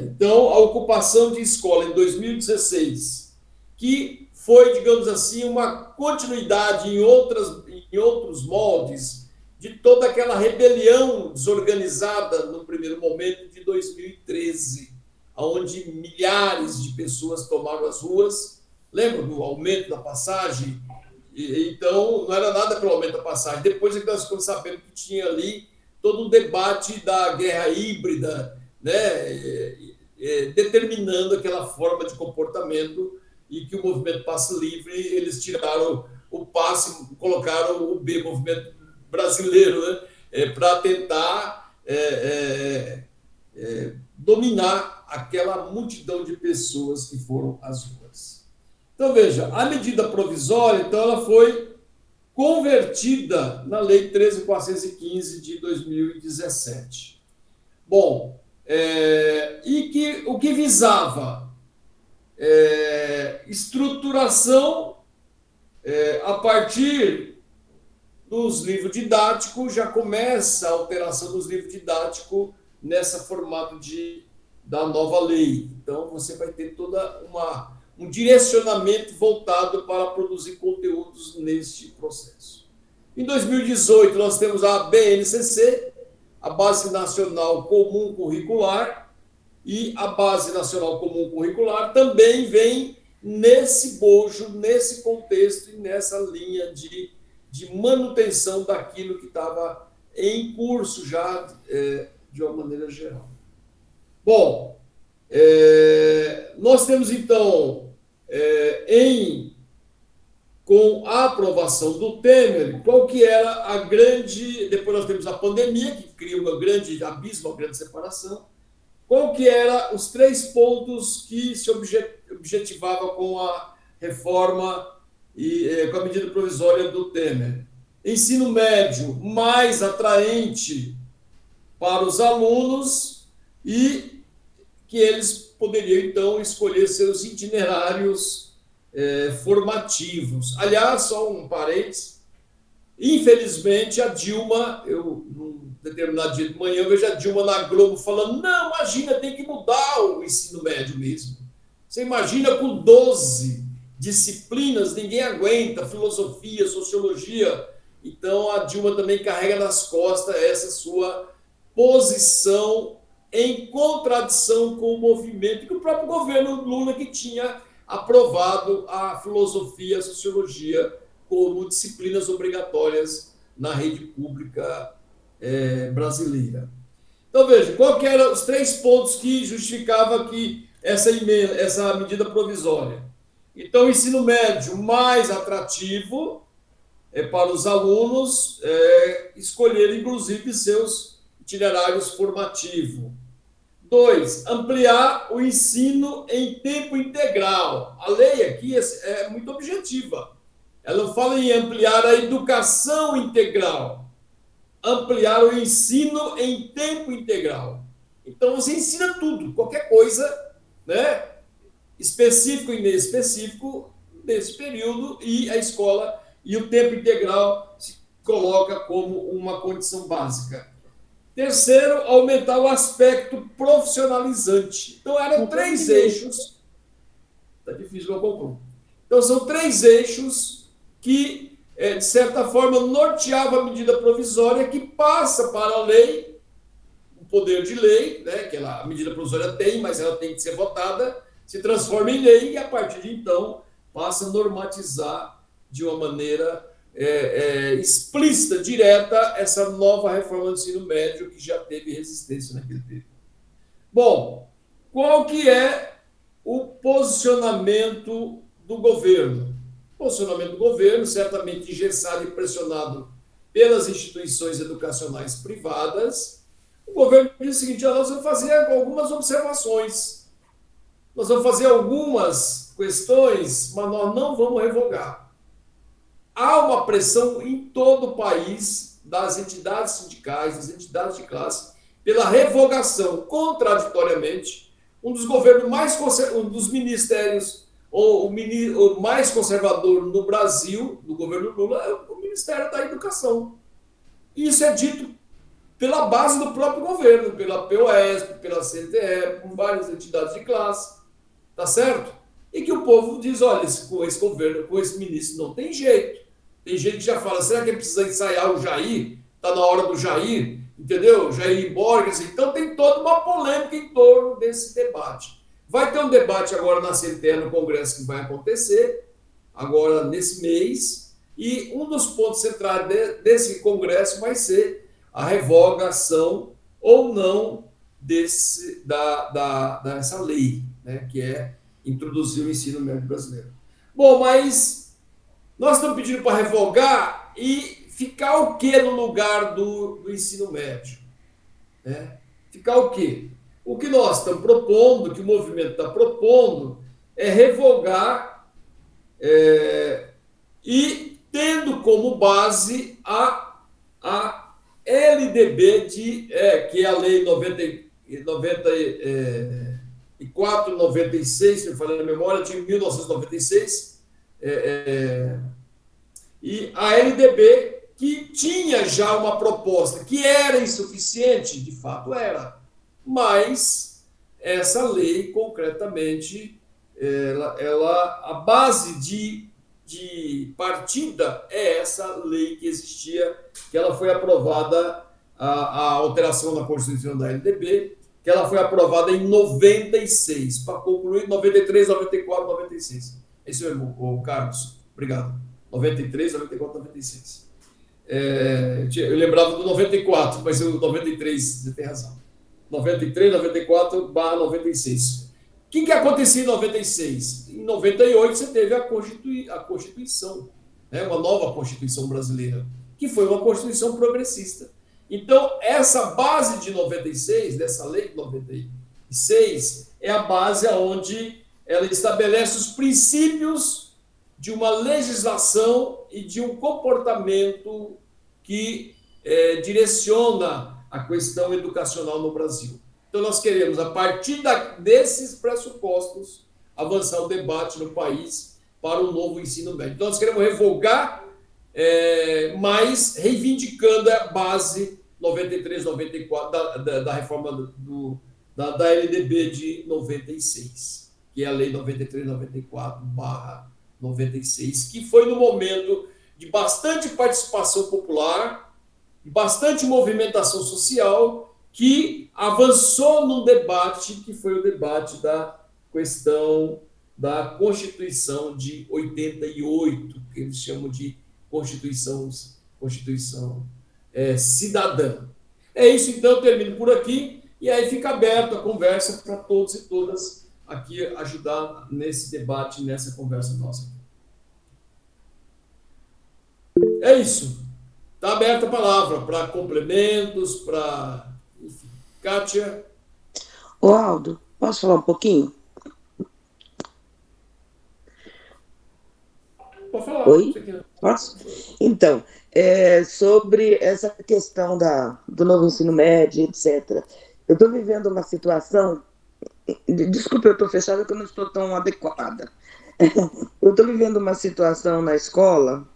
Então, a ocupação de escola em 2016, que foi, digamos assim, uma continuidade em outros moldes de toda aquela rebelião desorganizada no primeiro momento de 2013, onde milhares de pessoas tomaram as ruas. Lembra do aumento da passagem Então, não era nada pelo aumento da passagem. Depois é que nós ficamos sabendo que tinha ali todo um debate da guerra híbrida, né, determinando aquela forma de comportamento, e que o movimento Passe Livre, eles tiraram o passe, colocaram o B, movimento brasileiro, né, para tentar dominar aquela multidão de pessoas que foram às ruas. Então, veja, a medida provisória, então, ela foi convertida na Lei 13.415 de 2017. Bom, o que visava estruturação a partir dos livros didáticos, já começa a alteração dos livros didáticos nessa formato da nova lei. Então, você vai ter toda um direcionamento voltado para produzir conteúdos neste processo. Em 2018, nós temos a BNCC, a Base Nacional Comum Curricular, e a Base Nacional Comum Curricular também vem nesse bojo, nesse contexto e nessa linha de manutenção daquilo que estava em curso já, de uma maneira geral. Bom, nós temos, então, com a aprovação do Temer, qual que era a grande... Depois nós temos a pandemia, que cria um grande abismo, uma grande separação. Qual que era os 3 pontos que se objetivava com a reforma e com a medida provisória do Temer? Ensino médio mais atraente para os alunos e que eles poderiam, então, escolher seus itinerários formativos. Aliás, só um parênteses, infelizmente, a Dilma, num determinado dia de manhã, eu vejo a Dilma na Globo falando, não, imagina, tem que mudar o ensino médio mesmo. Você imagina com 12 disciplinas, ninguém aguenta, filosofia, sociologia. Então, a Dilma também carrega nas costas essa sua posição em contradição com o movimento, que o próprio governo Lula, que tinha aprovado a filosofia e a sociologia como disciplinas obrigatórias na rede pública brasileira. Então, veja, qual que eram os 3 pontos que justificavam que essa medida provisória? Então, o ensino médio mais atrativo para os alunos escolherem, inclusive, seus itinerários formativos. 2, ampliar o ensino em tempo integral. A lei aqui é muito objetiva. Ela fala em ampliar a educação integral, ampliar o ensino em tempo integral. Então, você ensina tudo, qualquer coisa, né, específico e inespecífico, nesse período, e a escola e o tempo integral se coloca como uma condição básica. Terceiro, aumentar o aspecto profissionalizante. Então, eram 3 eixos. Está difícil eu concluir. Então, são 3 eixos que, de certa forma, norteavam a medida provisória que passa para a lei, o poder de lei, né, que a medida provisória tem, mas ela tem que ser votada, se transforma em lei e, a partir de então, passa a normatizar de uma maneira explícita, direta, essa nova reforma do ensino médio que já teve resistência naquele tempo. Bom, qual que é o posicionamento do governo? O posicionamento do governo, certamente engessado e pressionado pelas instituições educacionais privadas, o governo diz o seguinte, nós vamos fazer algumas observações, nós vamos fazer algumas questões, mas nós não vamos revogar. Há uma pressão em todo o país das entidades sindicais, das entidades de classe, pela revogação, contraditoriamente, um dos ministérios, ou o mais conservador no Brasil, do governo Lula, é o Ministério da Educação. E isso é dito pela base do próprio governo, pela POSP, pela CNTE, com várias entidades de classe, tá certo? E que o povo diz, olha, com esse governo, com esse ministro, não tem jeito. Tem gente que já fala, será que precisa ensaiar o Jair? Está na hora do Jair, entendeu? Jair Borges. Então tem toda uma polêmica em torno desse debate. Vai ter um debate agora na CNTE, no Congresso, que vai acontecer, agora nesse mês, E um dos pontos centrais desse Congresso vai ser a revogação ou não dessa lei, né, que é introduzir o ensino médio brasileiro. Bom, mas nós estamos pedindo para revogar e ficar o quê no lugar do ensino médio? Né? Ficar o quê? O que nós estamos propondo, o que o movimento está propondo, é revogar e tendo como base a LDB, que é a Lei 94, 96, se eu falei na memória, de 1996, e a LDB, que tinha já uma proposta que era insuficiente, de fato era, mas essa lei, concretamente, a base de partida é essa lei que existia, que ela foi aprovada, a alteração da Constituição da LDB, que ela foi aprovada em 96, para concluir 93, 94, 96. É isso mesmo, Carlos. Obrigado. 93, 94, 96. Eu lembrava do 94, mas o 93, você tem razão. 93, 94, barra 96. O que acontecia em 96? Em 98 você teve a Constituição, né? Uma nova Constituição brasileira, que foi uma Constituição progressista. Então, essa base de 96, dessa lei de 96, é a base onde ela estabelece os princípios de uma legislação e de um comportamento que direciona a questão educacional no Brasil. Então, nós queremos, a partir desses pressupostos, avançar o debate no país para um novo ensino médio. Então, nós queremos revogar, mas reivindicando a base 93, 94 da reforma da LDB de 96, que é a Lei 93, 94/96, que foi no momento de bastante participação popular, bastante movimentação social, que avançou num debate que foi o debate da questão da Constituição de 88, que eles chamam de Constituição cidadã. É isso, então, eu termino por aqui, e aí fica aberto a conversa para todos e todas aqui ajudar nesse debate, nessa conversa nossa. É isso. Está aberta a palavra para complementos, para... Enfim. Kátia? Ô, Aldo, posso falar um pouquinho? Pode falar. Oi? Posso? Então, sobre essa questão do novo ensino médio, etc. Eu estou vivendo uma situação... Desculpa, eu estou fechada porque eu não estou tão adequada. Eu estou vivendo uma situação na escola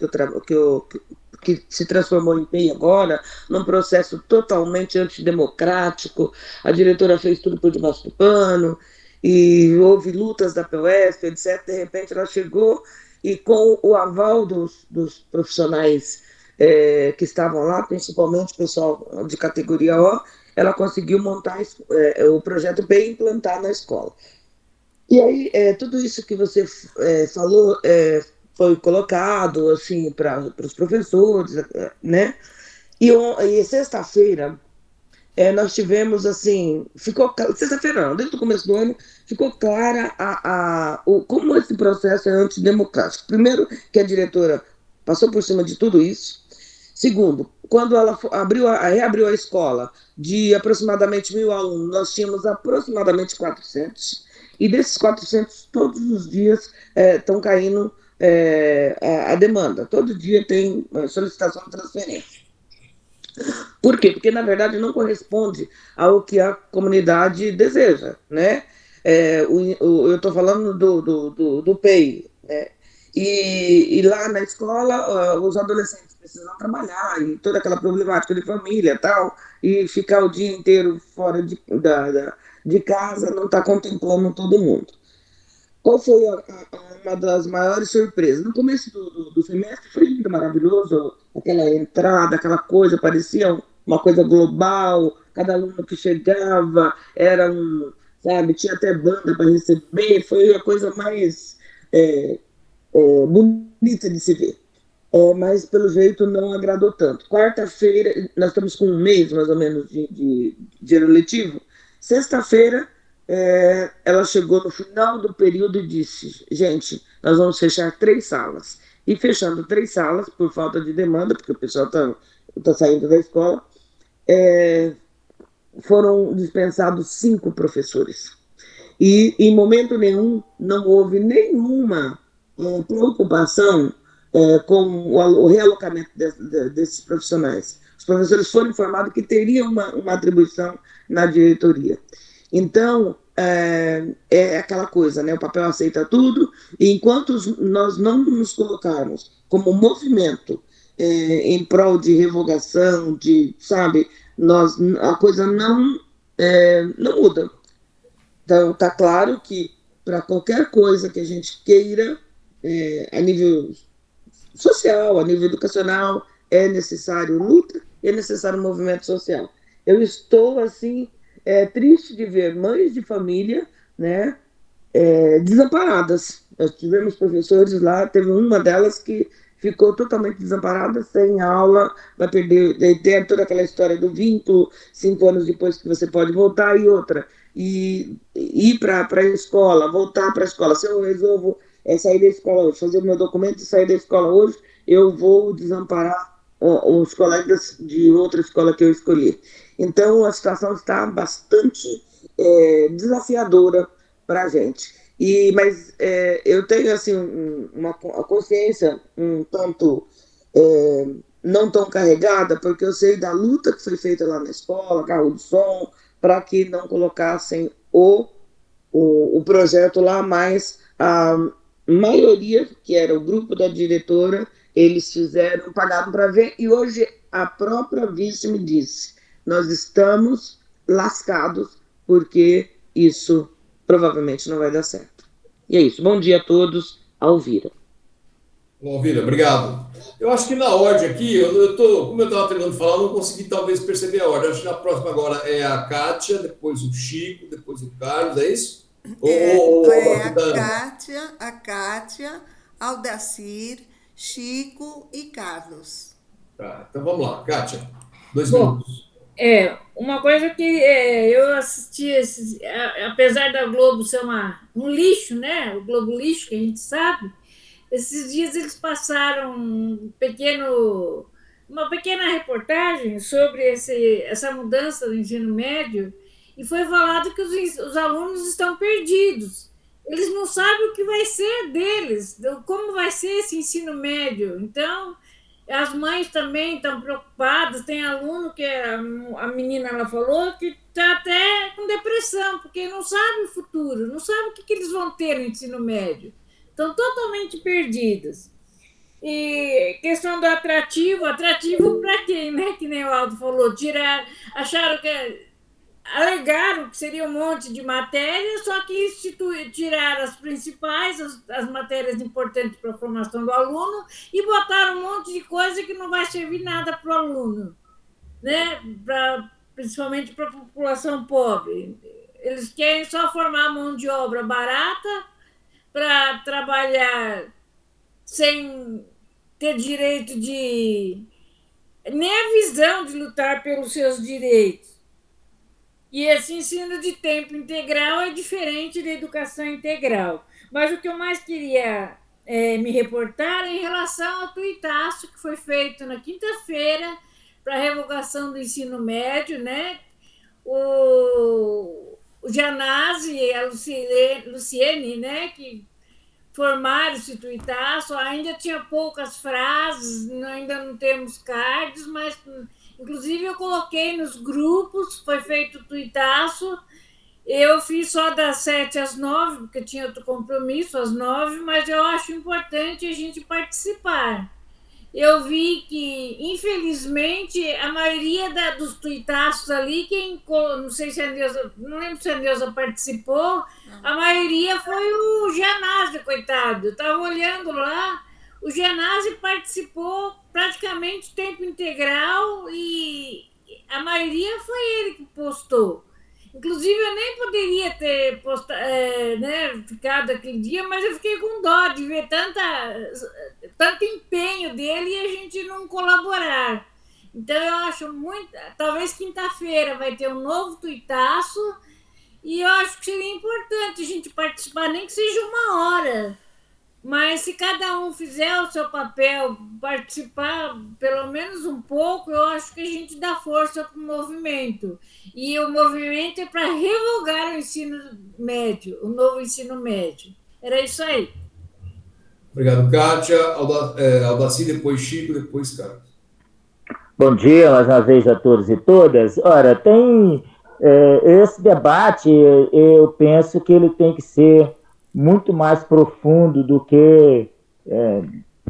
que se transformou em PEI agora, num processo totalmente antidemocrático. A diretora fez tudo por debaixo do pano, e houve lutas da PUESP, etc. De repente ela chegou e, com o aval dos profissionais que estavam lá, principalmente o pessoal de categoria O, ela conseguiu montar o projeto PEI e implantar na escola. E aí, tudo isso que você falou foi colocado assim, para os professores, né? E sexta-feira, nós tivemos assim, sexta-feira não, desde o começo do ano, ficou clara como esse processo é antidemocrático. Primeiro, que a diretora passou por cima de tudo isso. Segundo, quando ela reabriu a escola de aproximadamente 1.000 alunos, nós tínhamos aproximadamente 400, e desses 400, todos os dias estão caindo a demanda. Todo dia tem solicitação de transferência. Por quê? Porque, na verdade, não corresponde ao que a comunidade deseja, né? Eu estou falando do PEI, né? E lá na escola, os adolescentes precisam trabalhar, e toda aquela problemática de família e tal, e ficar o dia inteiro fora de casa não está contemplando todo mundo. Qual foi uma das maiores surpresas? No começo do semestre foi lindo, maravilhoso, aquela entrada, aquela coisa, parecia uma coisa global, cada aluno que chegava era sabe, tinha até banda para receber, foi a coisa mais bonita de se ver. mas pelo jeito não agradou tanto. Quarta-feira, nós estamos com um mês mais ou menos de ano letivo. Sexta-feira, ela chegou no final do período e disse: gente, nós vamos fechar 3 salas. E fechando 3 salas, por falta de demanda, porque o pessoal está saindo da escola, foram dispensados 5 professores. E em momento nenhum não houve nenhuma preocupação com o realocamento desses profissionais. Os professores foram informados que teriam uma atribuição na diretoria. Então, é aquela coisa, né? O papel aceita tudo, e enquanto nós não nos colocarmos como movimento em prol de revogação, sabe, a coisa não muda. Então, está claro que para qualquer coisa que a gente queira, a nível social, a nível educacional, é necessário luta, é necessário movimento social. Eu estou, assim, triste de ver mães de família, né, desamparadas. Nós tivemos professores lá, teve uma delas que ficou totalmente desamparada, sem aula, vai perder, tem toda aquela história do vínculo, 5 anos depois que você pode voltar, e outra, e ir para a escola, voltar para a escola. Se eu resolvo sair da escola hoje, fazer o meu documento e sair da escola hoje, eu vou desamparar os colegas de outra escola que eu escolhi. Então, a situação está bastante desafiadora para a gente. Mas eu tenho assim, uma consciência um tanto não tão carregada, porque eu sei da luta que foi feita lá na escola, carro de som, para que não colocassem o projeto lá, mas a maioria, que era o grupo da diretora, eles pagaram para ver, e hoje a própria vice me disse: nós estamos lascados, porque isso provavelmente não vai dar certo. E é isso. Bom dia a todos. Alvira. Bom, Alvira, obrigado. Eu acho que na ordem aqui, como eu estava tentando falar, eu não consegui talvez perceber a ordem. Acho que na próxima agora é a Kátia, depois o Chico, depois o Carlos, é isso? A Kátia, Aldacir, Chico e Carlos. Tá, então vamos lá, Kátia, 2 minutos. Uma coisa que eu assisti, apesar da Globo ser um lixo, né? O Globo lixo, que a gente sabe, esses dias eles passaram uma pequena reportagem sobre essa mudança do ensino médio, e foi falado que os alunos estão perdidos. Eles não sabem o que vai ser deles, como vai ser esse ensino médio. Então, as mães também estão preocupadas. Tem aluno que a menina ela falou que está até com depressão, porque não sabe o futuro, não sabe o que eles vão ter no ensino médio. Estão totalmente perdidos. E questão do atrativo para quem, né? Que nem o Aldo falou, alegaram que seria um monte de matérias, só que tiraram as principais, as matérias importantes para a formação do aluno, e botaram um monte de coisa que não vai servir nada para o aluno, né? Principalmente para a população pobre. Eles querem só formar mão de obra barata para trabalhar sem ter direito nem a visão de lutar pelos seus direitos. E esse ensino de tempo integral é diferente da educação integral. Mas o que eu mais queria me reportar é em relação ao tuitaço que foi feito na quinta-feira para a revogação do ensino médio, né? O Janazzi e a Luciene, né, que formaram esse tuitaço, ainda tinha poucas frases, ainda não temos cards, mas inclusive eu coloquei nos grupos, foi feito o tuitaço, eu fiz só das 7 às 9, porque tinha outro compromisso às 9, mas eu acho importante a gente participar. Eu vi que, infelizmente, a maioria dos tuitaços ali, não sei se a Neuza, não lembro se a Neuza participou, a maioria foi o Janazzi, coitado. Eu estava olhando lá, o Janazzi participou praticamente tempo integral e a maioria foi ele que postou. Inclusive, eu nem poderia ter ficado aquele dia, mas eu fiquei com dó de ver tanto empenho dele e a gente não colaborar. Então, eu acho muito... Talvez quinta-feira vai ter um novo tuitaço e eu acho que seria importante a gente participar, nem que seja 1 hora. Mas se cada um fizer o seu papel, participar pelo menos um pouco, eu acho que a gente dá força para o movimento. E o movimento é para revogar o ensino médio, o novo ensino médio. Era isso aí. Obrigado, Kátia. Aldaci, depois Chico, depois Carlos. Bom dia mais uma vez a todos e todas. Ora, tem esse debate, eu penso que ele tem que ser muito mais profundo do que,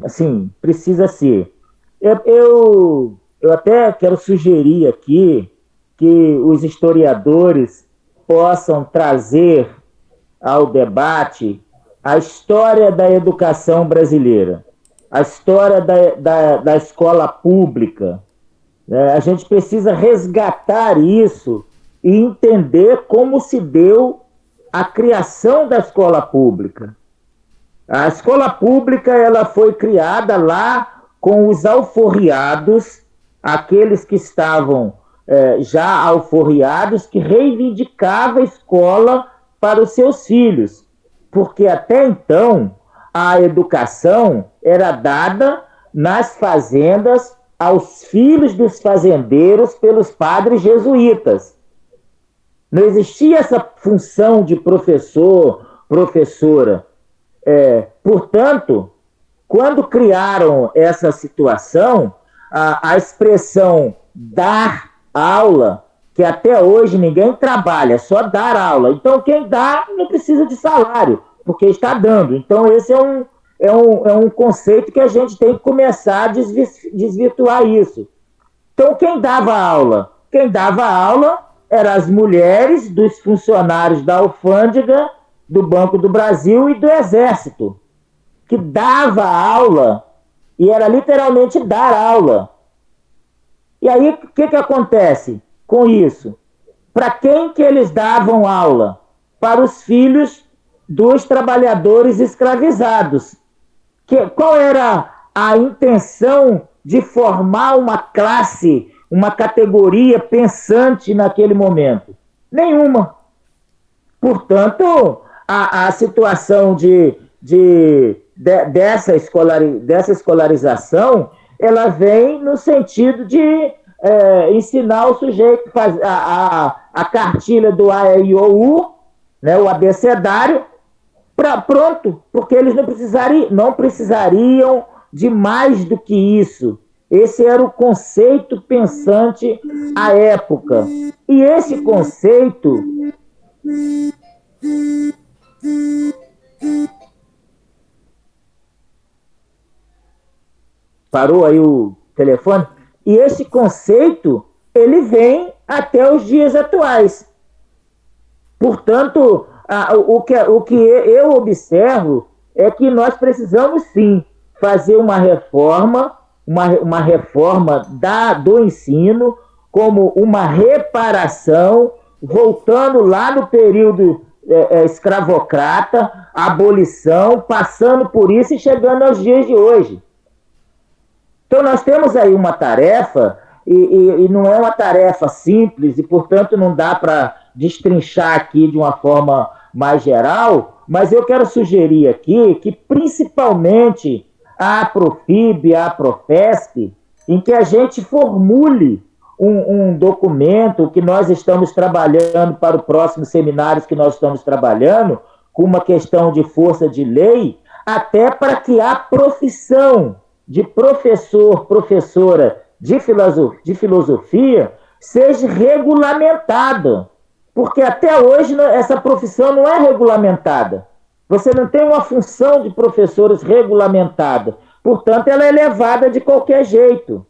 assim, precisa ser. Eu até quero sugerir aqui que os historiadores possam trazer ao debate a história da educação brasileira, a história da escola pública. A gente precisa resgatar isso e entender como se deu a criação da escola pública. A escola pública ela foi criada lá com os alforriados, aqueles que estavam já alforriados, que reivindicavam a escola para os seus filhos, porque até então a educação era dada nas fazendas aos filhos dos fazendeiros pelos padres jesuítas. Não existia essa função de professor, professora. Portanto, quando criaram essa situação, a expressão dar aula, que até hoje ninguém trabalha, só dar aula. Então, quem dá não precisa de salário, porque está dando. Então, esse é um conceito que a gente tem que começar a desvirtuar isso. Então, quem dava aula? Quem dava aula eram as mulheres dos funcionários da alfândega, do Banco do Brasil e do Exército, que dava aula, e era literalmente dar aula. E aí, o que acontece com isso? Para quem que eles davam aula? Para os filhos dos trabalhadores escravizados. Qual era a intenção de formar uma classe, uma categoria pensante naquele momento? Nenhuma. Portanto, a situação dessa escolarização, ela vem no sentido de ensinar o sujeito a cartilha do A, E, I, O, U, né, o abecedário, pronto, porque eles não precisariam de mais do que isso. Esse era o conceito pensante à época. E esse conceito... Parou aí o telefone? E esse conceito, ele vem até os dias atuais. Portanto, o que eu observo é que nós precisamos, sim, fazer uma reforma do ensino, como uma reparação, voltando lá no período escravocrata, abolição, passando por isso e chegando aos dias de hoje. Então, nós temos aí uma tarefa, e não é uma tarefa simples, e, portanto, não dá para destrinchar aqui de uma forma mais geral, mas eu quero sugerir aqui que, principalmente, a Profib, a Profesp, em que a gente formule um documento que nós estamos trabalhando para os próximos seminários que nós estamos trabalhando, com uma questão de força de lei, até para que a profissão de professor, professora de filosofia seja regulamentada. Porque até hoje essa profissão não é regulamentada. Você não tem uma função de professores regulamentada. Portanto, ela é levada de qualquer jeito.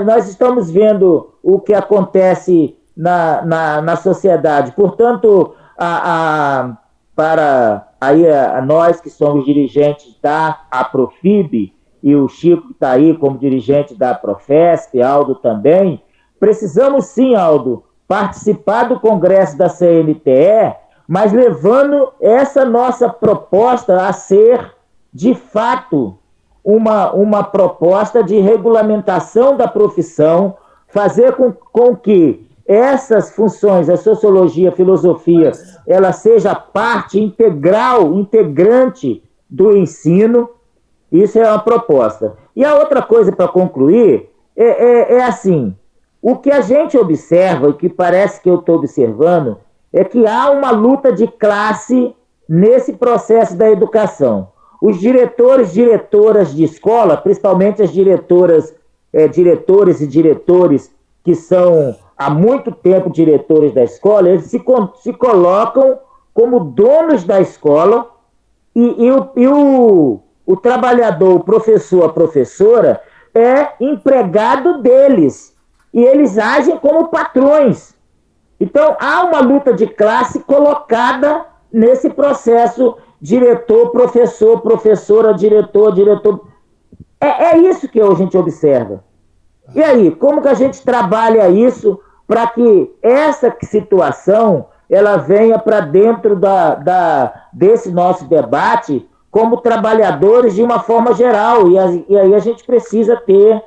Nós estamos vendo o que acontece na sociedade. Portanto, para nós que somos dirigentes da Aprofib, e o Chico está aí como dirigente da Profesp, Aldo também, precisamos sim, Aldo, participar do congresso da CNTE, mas levando essa nossa proposta a ser, de fato, uma proposta de regulamentação da profissão, fazer com que essas funções, a sociologia, a filosofia, ela seja parte integral, integrante do ensino. Isso é uma proposta. E a outra coisa, para concluir, é assim, o que a gente observa, e que parece que eu estou observando, é que há uma luta de classe nesse processo da educação. Os diretores, diretoras de escola, principalmente as diretoras, diretores e diretores que são há muito tempo diretores da escola, eles se colocam como donos da escola e o trabalhador, o professor, a professora, é empregado deles. E eles agem como patrões. Então, há uma luta de classe colocada nesse processo diretor, professor, professora, diretor, diretor. É isso que a gente observa. E aí, como que a gente trabalha isso para que essa situação ela venha para dentro desse nosso debate como trabalhadores de uma forma geral? E aí a gente precisa ter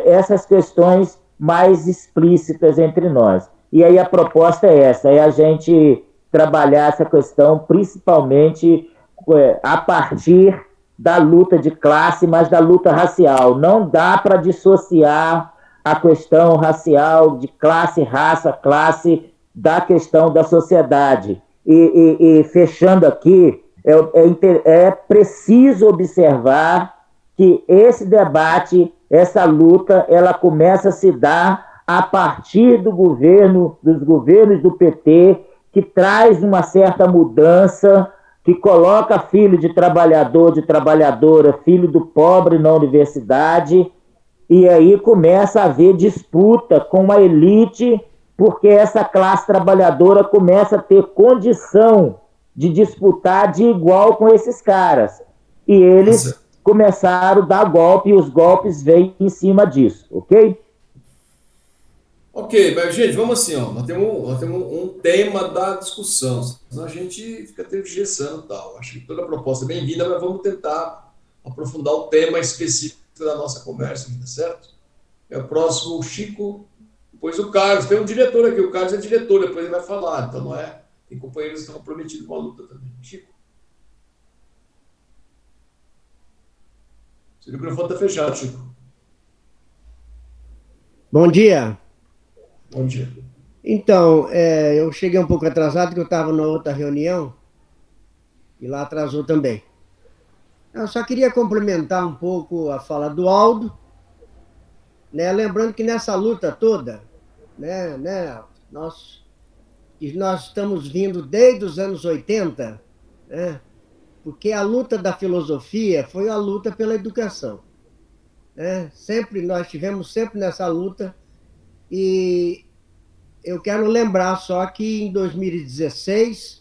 essas questões mais explícitas entre nós. E aí a proposta é essa, é a gente trabalhar essa questão principalmente a partir da luta de classe, mas da luta racial. Não dá para dissociar a questão racial de classe, raça, classe, da questão da sociedade. E fechando aqui, é preciso observar que esse debate, essa luta, ela começa a se dar a partir dos governos do PT, que traz uma certa mudança, que coloca filho de trabalhador, de trabalhadora, filho do pobre na universidade, e aí começa a haver disputa com a elite, porque essa classe trabalhadora começa a ter condição de disputar de igual com esses caras. E eles começaram a dar golpe, e os golpes vêm em cima disso, ok? Ok, mas, gente, vamos assim, ó, nós temos um tema da discussão, senão a gente fica tergiversando e tal. Acho que toda a proposta é bem-vinda, mas vamos tentar aprofundar o tema específico da nossa conversa, tá certo? É o próximo, o Chico, depois o Carlos. Tem um diretor aqui, o Carlos é diretor, depois ele vai falar, então não é? Tem companheiros que estão comprometidos com a luta também. Chico. Seu microfone está fechado, Chico. Bom dia. Bom dia. Então, eu cheguei um pouco atrasado, porque eu estava na outra reunião, e lá atrasou também. Eu só queria complementar um pouco a fala do Aldo, né? Lembrando que nessa luta toda, nós estamos vindo desde os anos 80, né? Porque a luta da filosofia foi a luta pela educação, né? Nós estivemos sempre nessa luta. E eu quero lembrar só que em 2016,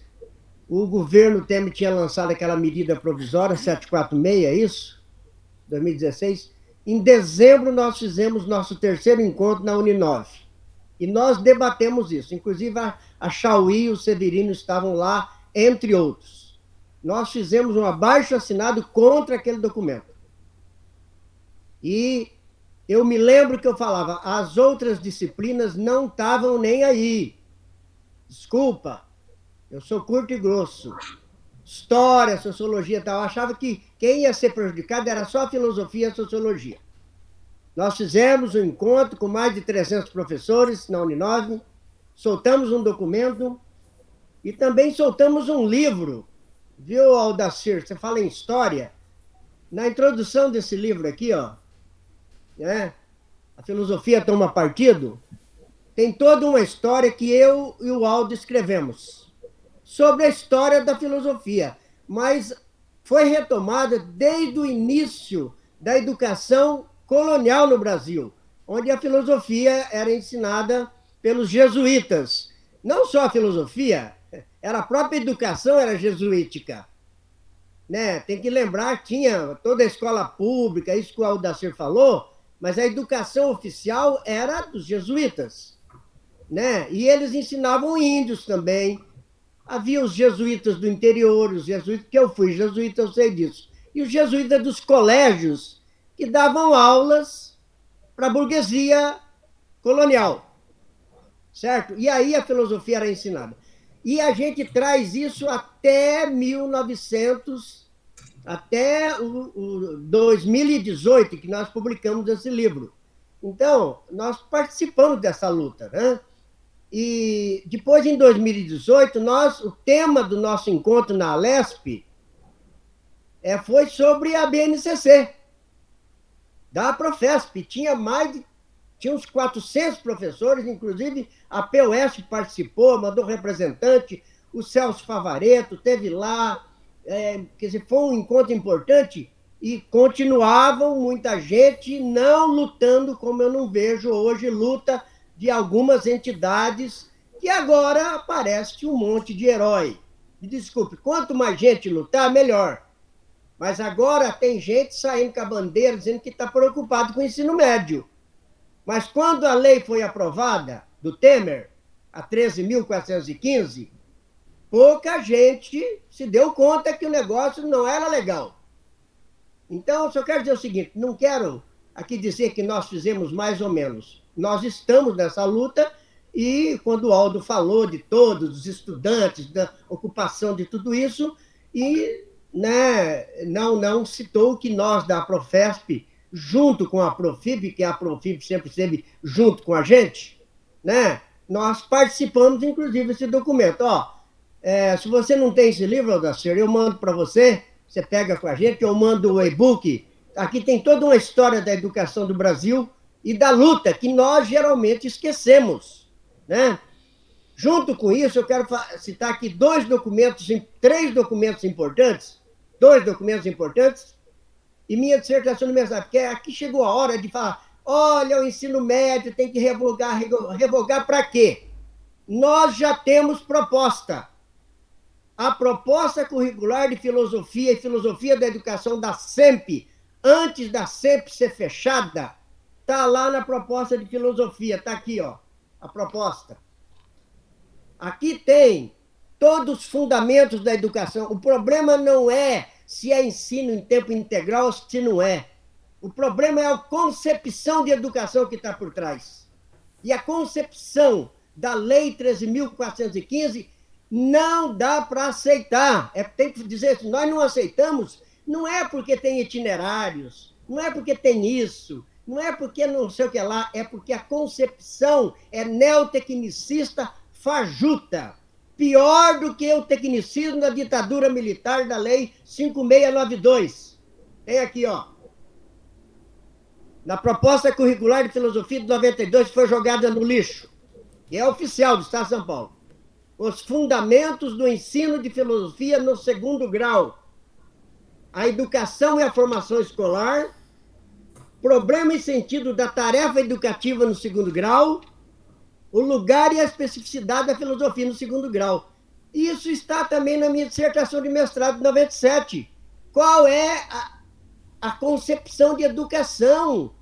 o governo Temer tinha lançado aquela medida provisória 746, é isso? 2016. Em dezembro, nós fizemos nosso terceiro encontro na Uninove. E nós debatemos isso. Inclusive, a Chauí e o Severino estavam lá, entre outros. Nós fizemos um abaixo-assinado contra aquele documento. E eu me lembro que eu falava, as outras disciplinas não estavam nem aí. Desculpa, eu sou curto e grosso. História, sociologia e tal. Eu achava que quem ia ser prejudicado era só a filosofia e a sociologia. Nós fizemos um encontro com mais de 300 professores na Uninove, soltamos um documento e também soltamos um livro. Viu, Aldacir? Você fala em história. Na introdução desse livro aqui, ó, A Filosofia Toma Partido, tem toda uma história que eu e o Aldo escrevemos sobre a história da filosofia, mas foi retomada desde o início da educação colonial no Brasil, onde a filosofia era ensinada pelos jesuítas. Não só a filosofia, a própria educação era jesuítica. Né? Tem que lembrar que tinha toda a escola pública, isso que o Aldacir falou, mas a educação oficial era dos jesuítas, né? E eles ensinavam índios também, Havia os jesuítas do interior, os jesuítas, que eu fui jesuíta, eu sei disso, e os jesuítas dos colégios, que davam aulas para a burguesia colonial, certo? E aí a filosofia era ensinada. E a gente traz isso até 1900, até o 2018, que nós publicamos esse livro. Então, nós participamos dessa luta, né? E depois, em 2018, o tema do nosso encontro na Alesp foi sobre a BNCC, da Profesp. Tinha uns 400 professores, inclusive a PUESP participou, mandou representante, o Celso Favaretto esteve lá, quer dizer, foi um encontro importante e continuavam muita gente não lutando, como eu não vejo hoje luta de algumas entidades que agora parece um monte de herói. Me desculpe, quanto mais gente lutar, melhor. Mas agora tem gente saindo com a bandeira dizendo que está preocupado com o ensino médio. Mas quando a lei foi aprovada, do Temer, a 13.415, pouca gente se deu conta que o negócio não era legal. Então, só quero dizer o seguinte, não quero aqui dizer que nós fizemos mais ou menos. Nós estamos nessa luta e quando o Aldo falou de todos os estudantes, da ocupação de tudo isso, e não citou que nós da Profesp, junto com a Profib, que a Profib sempre esteve junto com a gente, né? Nós participamos, inclusive, desse documento. Se você não tem esse livro, Aldacir, eu mando para você, você pega com a gente, eu mando o e-book. Aqui tem toda uma história da educação do Brasil e da luta, que nós geralmente esquecemos, né? Junto com isso, eu quero citar aqui três documentos importantes, e minha dissertação de mestrado, porque aqui chegou a hora de falar, olha, o ensino médio tem que revogar para quê? Nós já temos proposta. A proposta curricular de filosofia e filosofia da educação da SEMP, antes da SEMP ser fechada, está lá na proposta de filosofia, está aqui, ó, a proposta. Aqui tem todos os fundamentos da educação. O problema não é se é ensino em tempo integral ou se não é. O problema é a concepção de educação que está por trás. E a concepção da Lei 13.415 não dá para aceitar. Tem que dizer assim, nós não aceitamos, não é porque tem itinerários, não é porque tem isso, não é porque não sei o que lá, é porque a concepção é neotecnicista fajuta. Pior do que o tecnicismo da ditadura militar da Lei 5.692. Tem aqui, ó. Na proposta curricular de filosofia de 92, foi jogada no lixo. E é oficial do Estado de São Paulo. Os fundamentos do ensino de filosofia no segundo grau. A educação e a formação escolar. Problema e sentido da tarefa educativa no segundo grau. O lugar e a especificidade da filosofia no segundo grau. Isso está também na minha dissertação de mestrado de 97. Qual é a concepção de educação?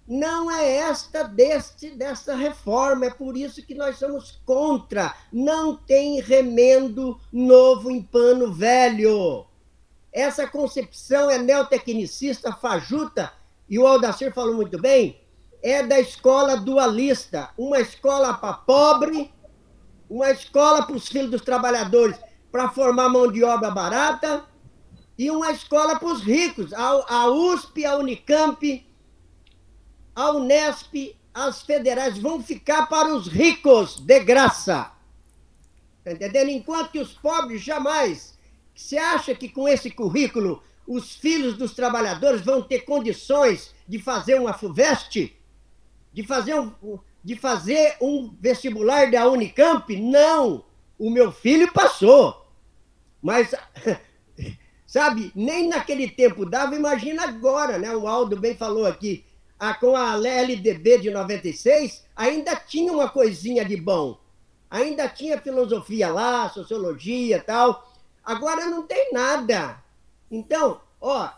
Não é esta dessa reforma, é por isso que nós somos contra. Não tem remendo novo em pano velho. Essa concepção é neotecnicista, fajuta, e o Aldacir falou muito bem, é da escola dualista, uma escola para pobre, uma escola para os filhos dos trabalhadores para formar mão de obra barata, e uma escola para os ricos, a USP, a Unicamp, a Unesp, as federais vão ficar para os ricos, de graça. Está entendendo? Enquanto que os pobres jamais. Você acha que com esse currículo os filhos dos trabalhadores vão ter condições de fazer uma FUVEST? De fazer um vestibular da Unicamp? Não! O meu filho passou. Mas, sabe, nem naquele tempo dava, imagina agora, né? O Aldo bem falou aqui, com a LDB de 96, ainda tinha uma coisinha de bom. Ainda tinha filosofia lá, sociologia e tal. Agora não tem nada. Então,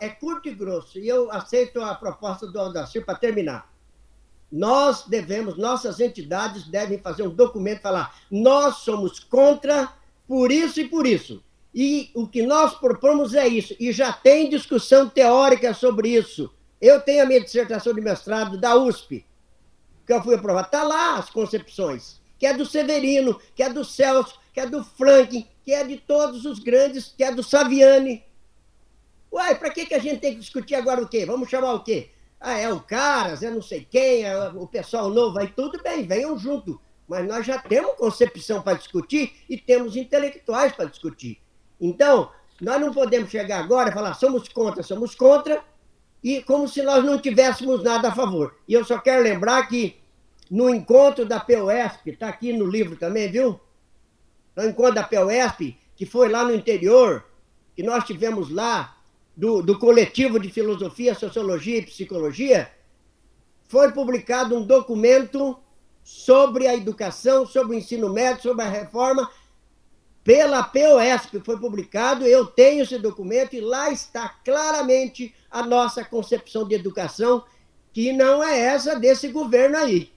é curto e grosso. E eu aceito a proposta do Aldacir para terminar. Nossas entidades devem fazer um documento e falar, nós somos contra por isso e por isso. E o que nós propomos é isso, e já tem discussão teórica sobre isso. Eu tenho a minha dissertação de mestrado da USP, que eu fui aprovado. Está lá as concepções, que é do Severino, que é do Celso, que é do Franklin, que é de todos os grandes, que é do Saviani. Uai, para que a gente tem que discutir agora o quê? Vamos chamar o quê? Ah, é o Caras, é não sei quem, é o pessoal novo, aí tudo bem, venham junto. Mas nós já temos concepção para discutir e temos intelectuais para discutir. Então, nós não podemos chegar agora e falar somos contra, e como se nós não tivéssemos nada a favor. E eu só quero lembrar que no encontro da PUESP, está aqui no livro também, viu? No encontro da PUESP, que foi lá no interior, que nós tivemos lá, do coletivo de Filosofia, Sociologia e Psicologia, foi publicado um documento sobre a educação, sobre o ensino médio, sobre a reforma, pela PUESP, foi publicado, eu tenho esse documento, e lá está claramente a nossa concepção de educação, que não é essa desse governo aí.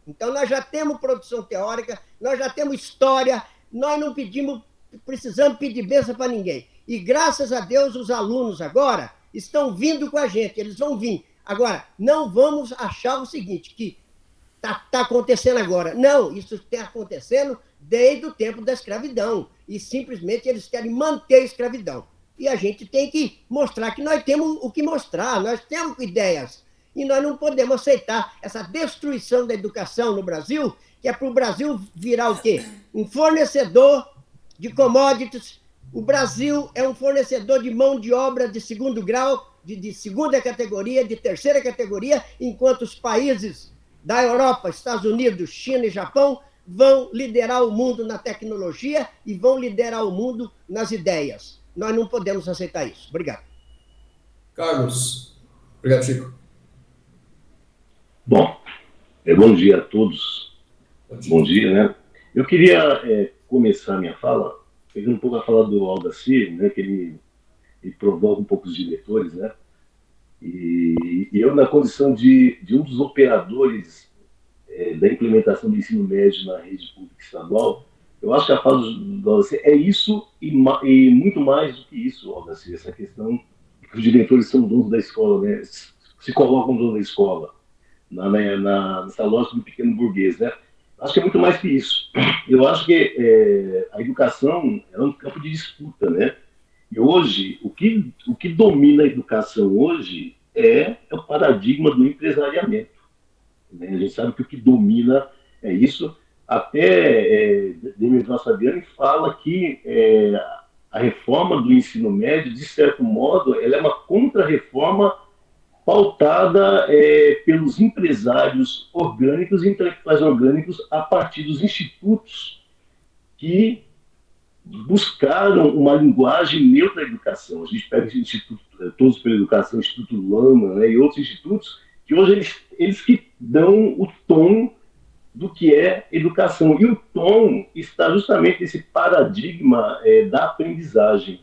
Então, nós já temos produção teórica, nós já temos história, nós não precisamos pedir bênção para ninguém. E, graças a Deus, os alunos agora estão vindo com a gente, eles vão vir. Agora, não vamos achar o seguinte, que está acontecendo agora. Não, isso está acontecendo desde o tempo da escravidão. E simplesmente eles querem manter a escravidão. E a gente tem que mostrar que nós temos o que mostrar, nós temos ideias. E nós não podemos aceitar essa destruição da educação no Brasil, que é para o Brasil virar o quê? Um fornecedor de commodities. O Brasil é um fornecedor de mão de obra de segundo grau, de segunda categoria, de terceira categoria, enquanto os países da Europa, Estados Unidos, China e Japão vão liderar o mundo na tecnologia e vão liderar o mundo nas ideias. Nós não podemos aceitar isso. Obrigado. Carlos. Obrigado, Chico. Bom, bom dia a todos. Bom dia, né? Eu queria começar a minha fala, pegando um pouco a fala do Aldacir, né, que ele provoca um pouco os diretores, né? E eu, na condição de um dos operadores da implementação do ensino médio na rede pública estadual, eu acho que a fala do Aldacir é isso e muito mais do que isso, Aldacir, essa questão que os diretores são donos da escola, né? Se colocam donos da escola, nessa lógica do pequeno burguês, né? Acho que é muito mais que isso. Eu acho que a educação é um campo de disputa, né? E hoje, o que domina a educação hoje é o paradigma do empresariamento. Né? A gente sabe que o que domina é isso. Até Demetrio Fabiani fala que a reforma do ensino médio, de certo modo, ela é uma contra-reforma pautada pelos empresários orgânicos e intelectuais orgânicos a partir dos institutos que buscaram uma linguagem neutra da educação. A gente pega o Instituto Todos pela Educação, Instituto Lama, né, e outros institutos, que hoje eles que dão o tom do que é educação. E o tom está justamente nesse paradigma da aprendizagem,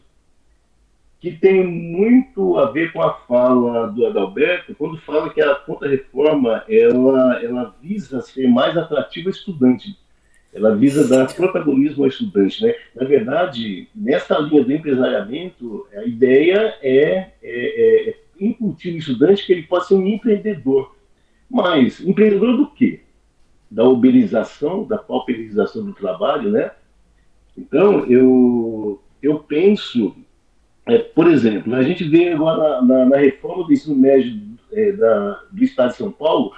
que tem muito a ver com a fala do Adalberto, quando fala que a contra-reforma ela visa ser mais atrativa ao estudante. Ela visa dar protagonismo ao estudante, né? Na verdade, nessa linha do empresariamento, a ideia é incutir no estudante que ele pode ser um empreendedor. Mas, empreendedor do quê? Da uberização, da pauperização do trabalho, né? Então, eu penso, por exemplo, a gente vê agora na reforma do ensino médio do Estado de São Paulo,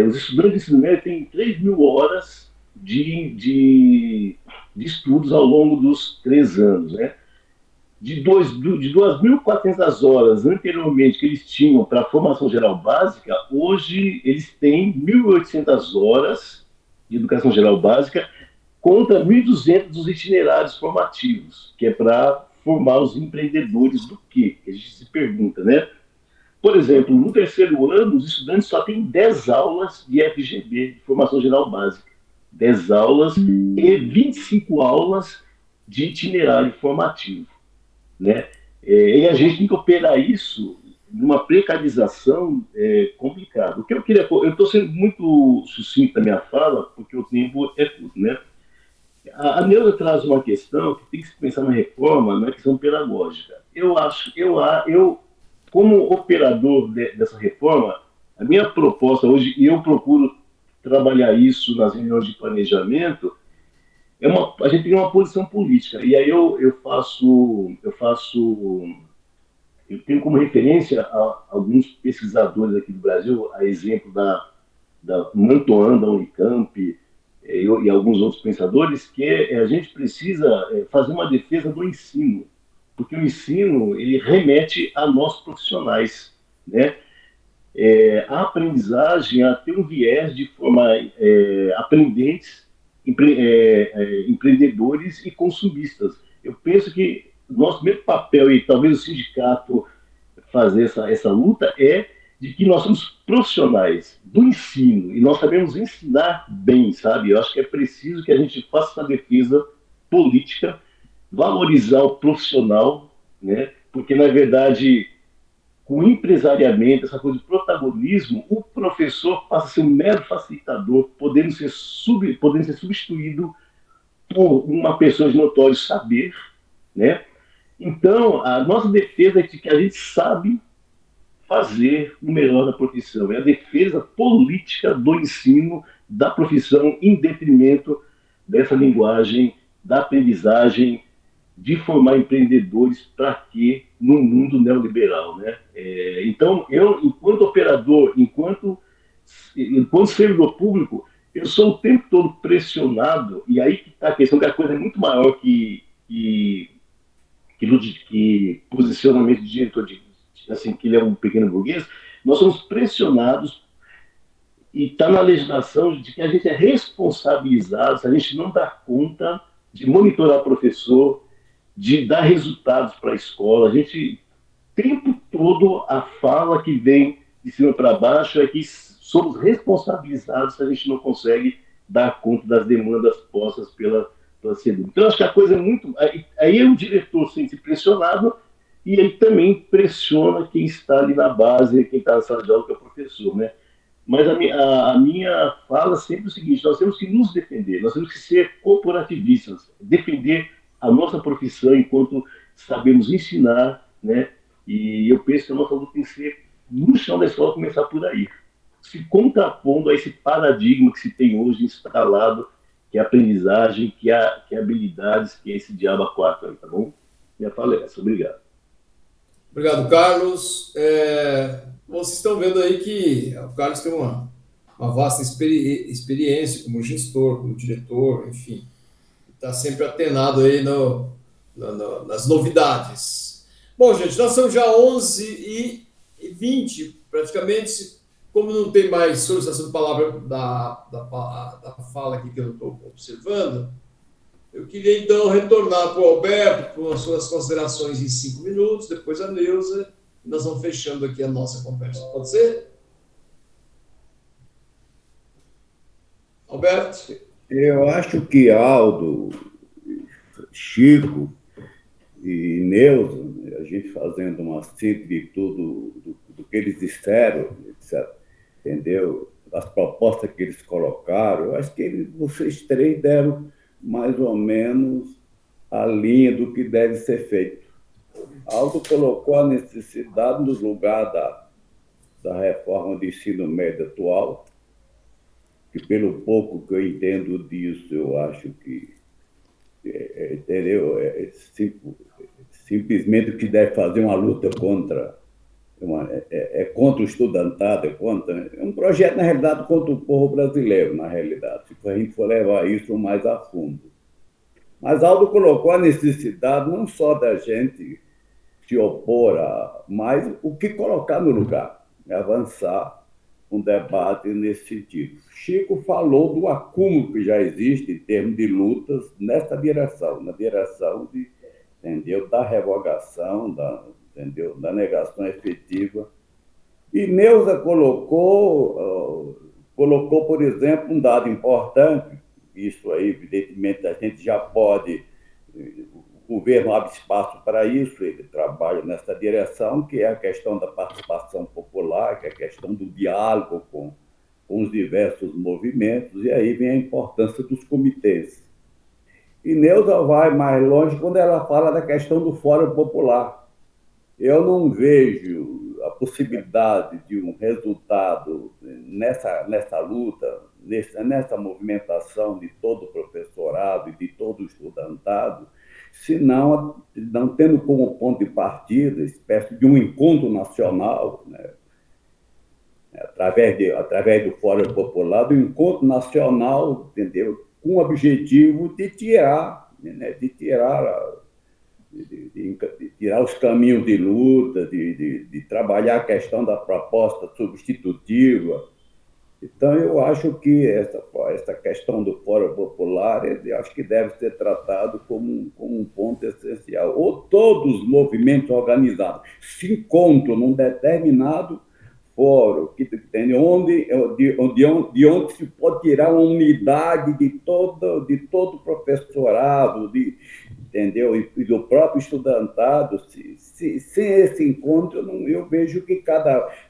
os estudantes de ensino médio têm 3.000 horas de estudos ao longo dos 3 anos, né? De 2.400 horas anteriormente que eles tinham para a formação geral básica, hoje eles têm 1.800 horas de educação geral básica contra 1.200 dos itinerários formativos, que é para formar os empreendedores do quê? Que a gente se pergunta, né? Por exemplo, no 3º ano, os estudantes só têm 10 aulas de FGB, de formação geral básica. 10 aulas e 25 aulas de itinerário formativo, né? E a gente tem que operar isso numa precarização complicada. O que eu queria... Eu estou sendo muito sucinto na minha fala, porque o tempo é curto, né? A Neuza traz uma questão que tem que se pensar na reforma, na questão pedagógica. Eu como operador dessa reforma, a minha proposta hoje, e eu procuro trabalhar isso nas reuniões de planejamento, a gente tem uma posição política. E aí eu tenho como referência alguns pesquisadores aqui do Brasil, a exemplo da Mantoan, da Unicamp, e alguns outros pensadores, que a gente precisa fazer uma defesa do ensino, porque o ensino ele remete a nós profissionais, né? A aprendizagem a ter um viés de formar aprendentes, empreendedores e consumistas. Eu penso que nosso primeiro papel, e talvez o sindicato fazer essa luta, é de que nós somos profissionais do ensino e nós sabemos ensinar bem, sabe? Eu acho que é preciso que a gente faça uma defesa política, valorizar o profissional, né? Porque, na verdade, com o empresariamento, essa coisa de protagonismo, o professor passa a ser um mero facilitador, podendo ser substituído por uma pessoa de notório saber, né? Então, a nossa defesa é de que a gente sabe fazer o melhor da profissão. É a defesa política do ensino da profissão em detrimento dessa linguagem da aprendizagem, de formar empreendedores para quê no mundo neoliberal, né? Então, eu, enquanto operador, enquanto servidor público, eu sou o tempo todo pressionado, e aí que está a questão, que a coisa é muito maior que posicionamento de diretor, assim, que ele é um pequeno burguês. Nós somos pressionados, e está na legislação, de que a gente é responsabilizado se a gente não dá conta de monitorar o professor, de dar resultados para a escola. A gente, o tempo todo, a fala que vem de cima para baixo é que somos responsabilizados se a gente não consegue dar conta das demandas postas pela SEDUC. Então, acho que a coisa é muito... Aí é o diretor sente pressionado, e ele também pressiona quem está ali na base, quem está na sala de aula, que é o professor, né? Mas a minha fala sempre é o seguinte: nós temos que nos defender, nós temos que ser corporativistas, defender a nossa profissão enquanto sabemos ensinar, né? E eu penso que a nossa luta tem que ser no chão da escola, começar por aí, se contrapondo a esse paradigma que se tem hoje instalado, que é a aprendizagem, que é habilidades, que é esse diabo a quatro aí, tá bom? Minha fala é essa. Obrigado. Obrigado, Carlos. Vocês estão vendo aí que o Carlos tem uma vasta experiência como gestor, como diretor, enfim, está sempre atenado aí nas novidades. Bom, gente, nós são já 11h20, praticamente. Como não tem mais solicitação de palavra da fala aqui que eu estou observando, eu queria, então, retornar para o Alberto com as suas considerações em 5 minutos, depois a Neuza, e nós vamos fechando aqui a nossa conversa. Pode ser? Alberto? Eu acho que Aldo, Chico e Neuza, a gente fazendo uma síntese de tudo do que eles disseram, etc., entendeu? As propostas que eles colocaram, eu acho que vocês três deram mais ou menos a linha do que deve ser feito. Aldo colocou a necessidade no lugar da reforma do ensino médio atual, que pelo pouco que eu entendo disso, eu acho que entendeu? Simplesmente o que deve fazer uma luta contra contra o estudantado, é um projeto, na realidade, contra o povo brasileiro, na realidade, se a gente for levar isso mais a fundo. Mas Aldo colocou a necessidade não só da gente se opor mas o que colocar no lugar, avançar um debate nesse sentido. Chico falou do acúmulo que já existe em termos de lutas nessa direção, na direção da revogação, da negação efetiva. E Neuza colocou, por exemplo, um dado importante, isso aí, evidentemente, a gente já pode, o governo abre espaço para isso, ele trabalha nessa direção, que é a questão da participação popular, que é a questão do diálogo com os diversos movimentos, e aí vem a importância dos comitês. E Neuza vai mais longe quando ela fala da questão do Fórum Popular. Eu não vejo a possibilidade de um resultado nessa luta, nessa movimentação de todo o professorado e de todo o estudantado, se não tendo como ponto de partida, espécie de um encontro nacional, né, através do Fórum Popular, do encontro nacional, entendeu? Com o objetivo de tirar, né, de tirar os caminhos de luta, de trabalhar a questão da proposta substitutiva. Então, eu acho que essa questão do Fórum Popular, eu acho que deve ser tratado como um ponto essencial. Ou todos os movimentos organizados se encontram num determinado fórum, de onde se pode tirar uma unidade de todo o professorado, entendeu? E do próprio estudantado. Sem esse encontro, eu vejo que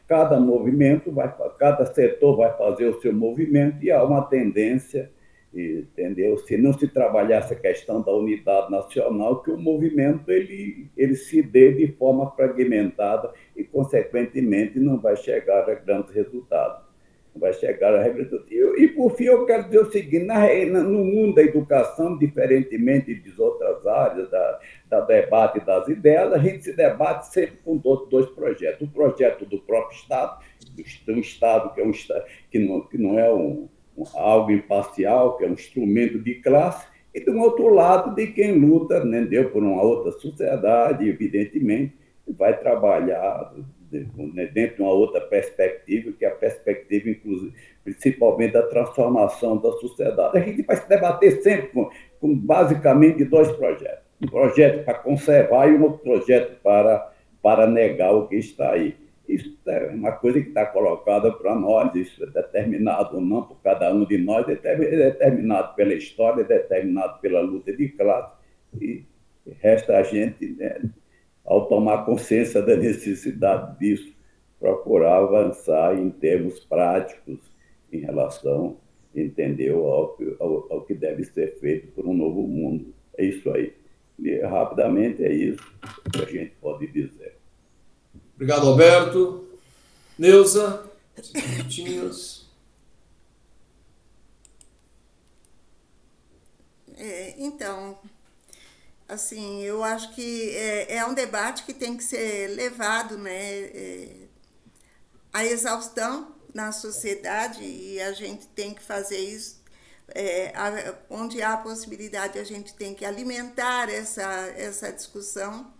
cada movimento, cada setor vai fazer o seu movimento e há uma tendência, entendeu? Se não se trabalhar essa questão da unidade nacional, que o movimento ele se dê de forma fragmentada e, consequentemente, não vai chegar a grandes resultados. Vai chegar a regra. E, por fim, eu quero dizer o seguinte: no mundo da educação, diferentemente das outras áreas, da debate das ideias, a gente se debate sempre com dois projetos. O projeto do próprio Estado, do Estado, que é um Estado que não é algo imparcial, que é um instrumento de classe, e, do outro lado, de quem luta, né, por uma outra sociedade, evidentemente, vai trabalhar dentro de uma outra perspectiva, que é a perspectiva, inclusive, principalmente da transformação da sociedade. A gente vai se debater sempre com basicamente dois projetos. Um projeto para conservar e um outro projeto para negar o que está aí. Isso é uma coisa que está colocada para nós, isso é determinado ou não por cada um de nós, é determinado pela história, é determinado pela luta de classe, e resta a gente, né, ao tomar consciência da necessidade disso, procurar avançar em termos práticos em relação, entendeu, ao que deve ser feito por um novo mundo. É isso aí. E, rapidamente, é isso que a gente pode dizer. Obrigado, Alberto. Neuza, 5 minutinhos. Então, assim, eu acho que é um debate que tem que ser levado, né, à exaustão na sociedade, e a gente tem que fazer isso. Onde há possibilidade, a gente tem que alimentar essa discussão.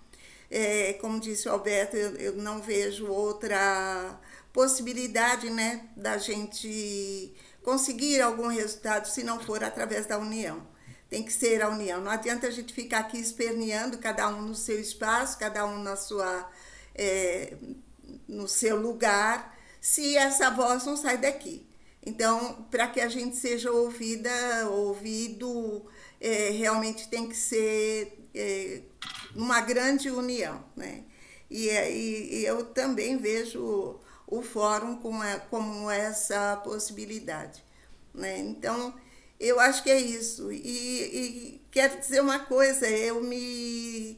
Como disse o Alberto, eu não vejo outra possibilidade, né, da gente conseguir algum resultado se não for através da união. Tem que ser a união. Não adianta a gente ficar aqui esperneando, cada um no seu espaço, cada um no seu lugar, se essa voz não sai daqui. Então, para que a gente seja ouvido, realmente tem que ser uma grande união, né? E eu também vejo o fórum como essa possibilidade, né? Então, eu acho que é isso. E quero dizer uma coisa, eu me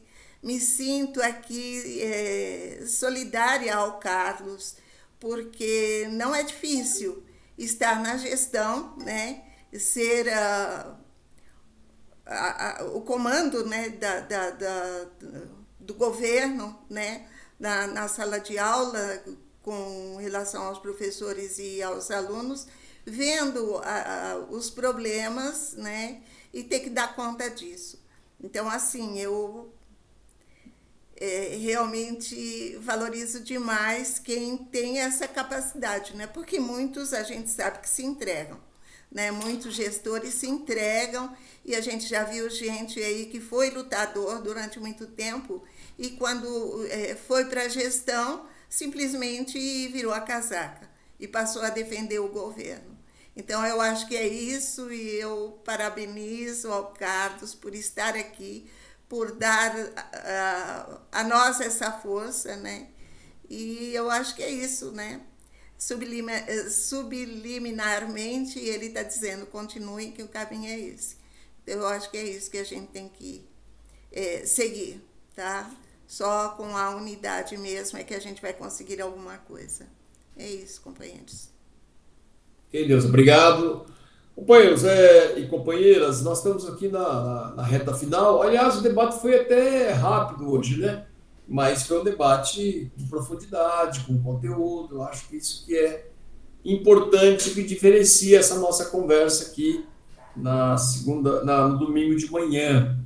sinto aqui solidária ao Carlos, porque não é difícil estar na gestão, né? Ser o comando, né, do governo, né, na sala de aula, com relação aos professores e aos alunos, vendo os problemas, né, e ter que dar conta disso. Então, assim, eu realmente valorizo demais quem tem essa capacidade, né, porque muitos a gente sabe que se entregam, né, muitos gestores se entregam, e a gente já viu gente aí que foi lutador durante muito tempo e quando foi para a gestão, simplesmente virou a casaca e passou a defender o governo. Então, eu acho que é isso, e eu parabenizo ao Carlos por estar aqui, por dar a nós essa força, né? E eu acho que é isso, né? Subliminarmente, ele está dizendo, continuem, que o caminho é esse. Eu acho que é isso que a gente tem que seguir, tá? Só com a unidade mesmo é que a gente vai conseguir alguma coisa. É isso, companheiros. Ok, Deus, obrigado. Companheiros e companheiras, nós estamos aqui na reta final. Aliás, o debate foi até rápido hoje, né? Mas foi um debate de profundidade, com conteúdo. Eu acho que isso que é importante, que diferencia essa nossa conversa aqui no domingo de manhã.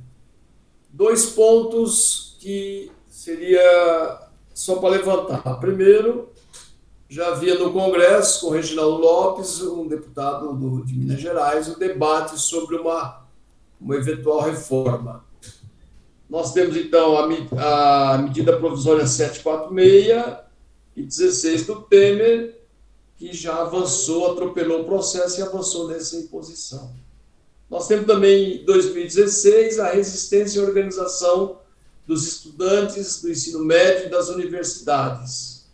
2 pontos que seria só para levantar. Primeiro, já havia no Congresso, com o Reginaldo Lopes, um deputado de Minas Gerais, um debate sobre uma eventual reforma. Nós temos, então, a medida provisória 746 e 16 do Temer, que já avançou, atropelou o processo e avançou nessa imposição. Nós temos também, em 2016, a resistência e organização dos estudantes do ensino médio e das universidades.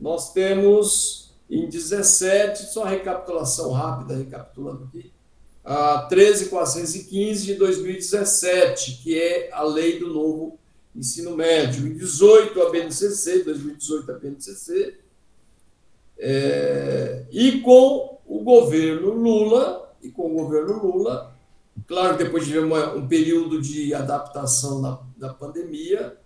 Nós temos, em 17, só recapitulação rápida, recapitulando aqui, a 13.415 de 2017, que é a lei do novo ensino médio. Em 18, a BNCC, 2018, a BNCC, e com o governo Lula, claro, depois tivemos um período de adaptação da pandemia,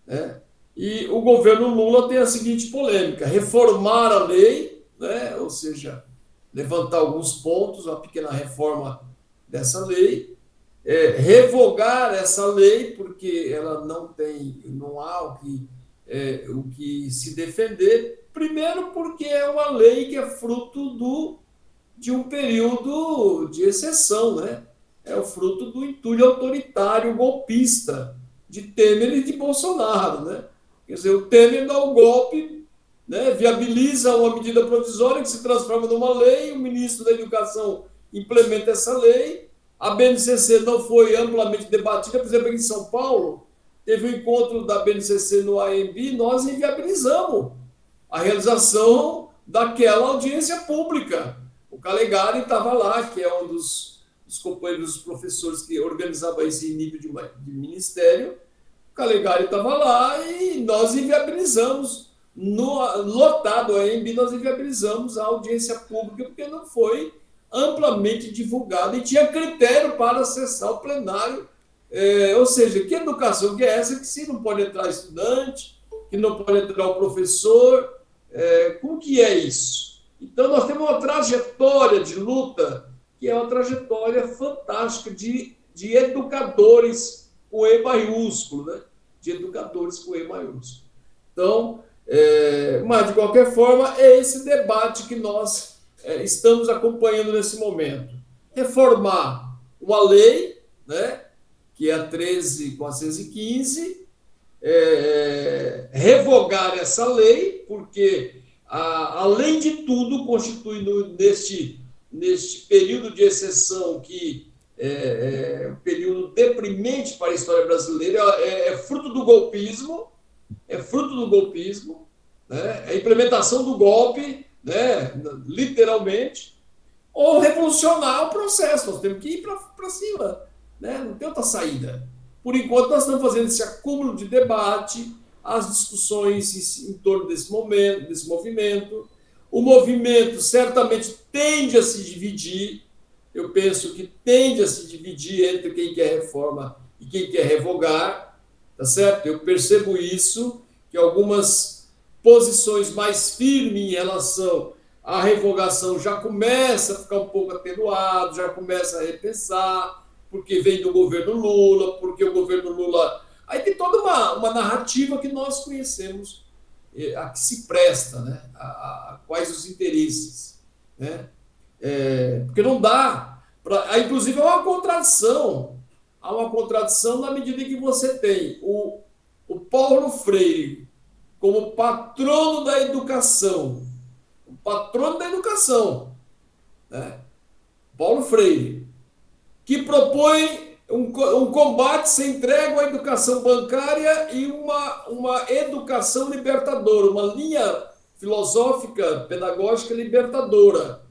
né? E o governo Lula tem a seguinte polêmica: reformar a lei, né? Ou seja, levantar alguns pontos, uma pequena reforma dessa lei, revogar essa lei, porque ela não há o que se defender. Primeiro, porque é uma lei que é fruto de um período de exceção, né? É o fruto do entulho autoritário golpista de Temer e de Bolsonaro, né? Quer dizer, o Temer dá o golpe, né? Viabiliza uma medida provisória que se transforma numa lei, o ministro da Educação implementa essa lei, a BNCC não foi amplamente debatida, por exemplo, em São Paulo, teve um encontro da BNCC no AMB, nós inviabilizamos a realização daquela audiência pública. O Calegari estava lá, que é um dos companheiros, dos professores que organizava esse nível de ministério. O Calegari estava lá e nós inviabilizamos, lotado a AMB, nós inviabilizamos a audiência pública, porque não foi amplamente divulgada e tinha critério para acessar o plenário. Ou seja, que educação que é essa que se não pode entrar estudante, que não pode entrar o professor? Como que é isso? Então, nós temos uma trajetória de luta que é uma trajetória fantástica de educadores com E maiúsculo, né? De educadores com E maiúsculo. Então, mas, de qualquer forma, é esse debate que nós estamos acompanhando nesse momento. Reformar uma lei, né? Que é a 13.415, revogar essa lei, porque, além de tudo, constitui neste período de exceção que é um período deprimente para a história brasileira, é fruto do golpismo, né? É a implementação do golpe, né? Literalmente, ou revolucionar o processo. Nós temos que ir para cima, né? Não tem outra saída. Por enquanto, nós estamos fazendo esse acúmulo de debate, as discussões em torno desse movimento. O movimento certamente tende a se dividir. Eu penso que tende a se dividir entre quem quer reforma e quem quer revogar, tá certo? Eu percebo isso, que algumas posições mais firmes em relação à revogação já começa a ficar um pouco atenuado, já começa a repensar, porque vem do governo Lula, porque o governo Lula... Aí tem toda uma narrativa que nós conhecemos, a que se presta, né? A quais os interesses, né? Porque não dá. Inclusive, há uma contradição. Há uma contradição na medida em que você tem o Paulo Freire como patrono da educação. O patrono da educação, né? Paulo Freire, que propõe um combate sem trégua à educação bancária e uma educação libertadora, uma linha filosófica, pedagógica libertadora.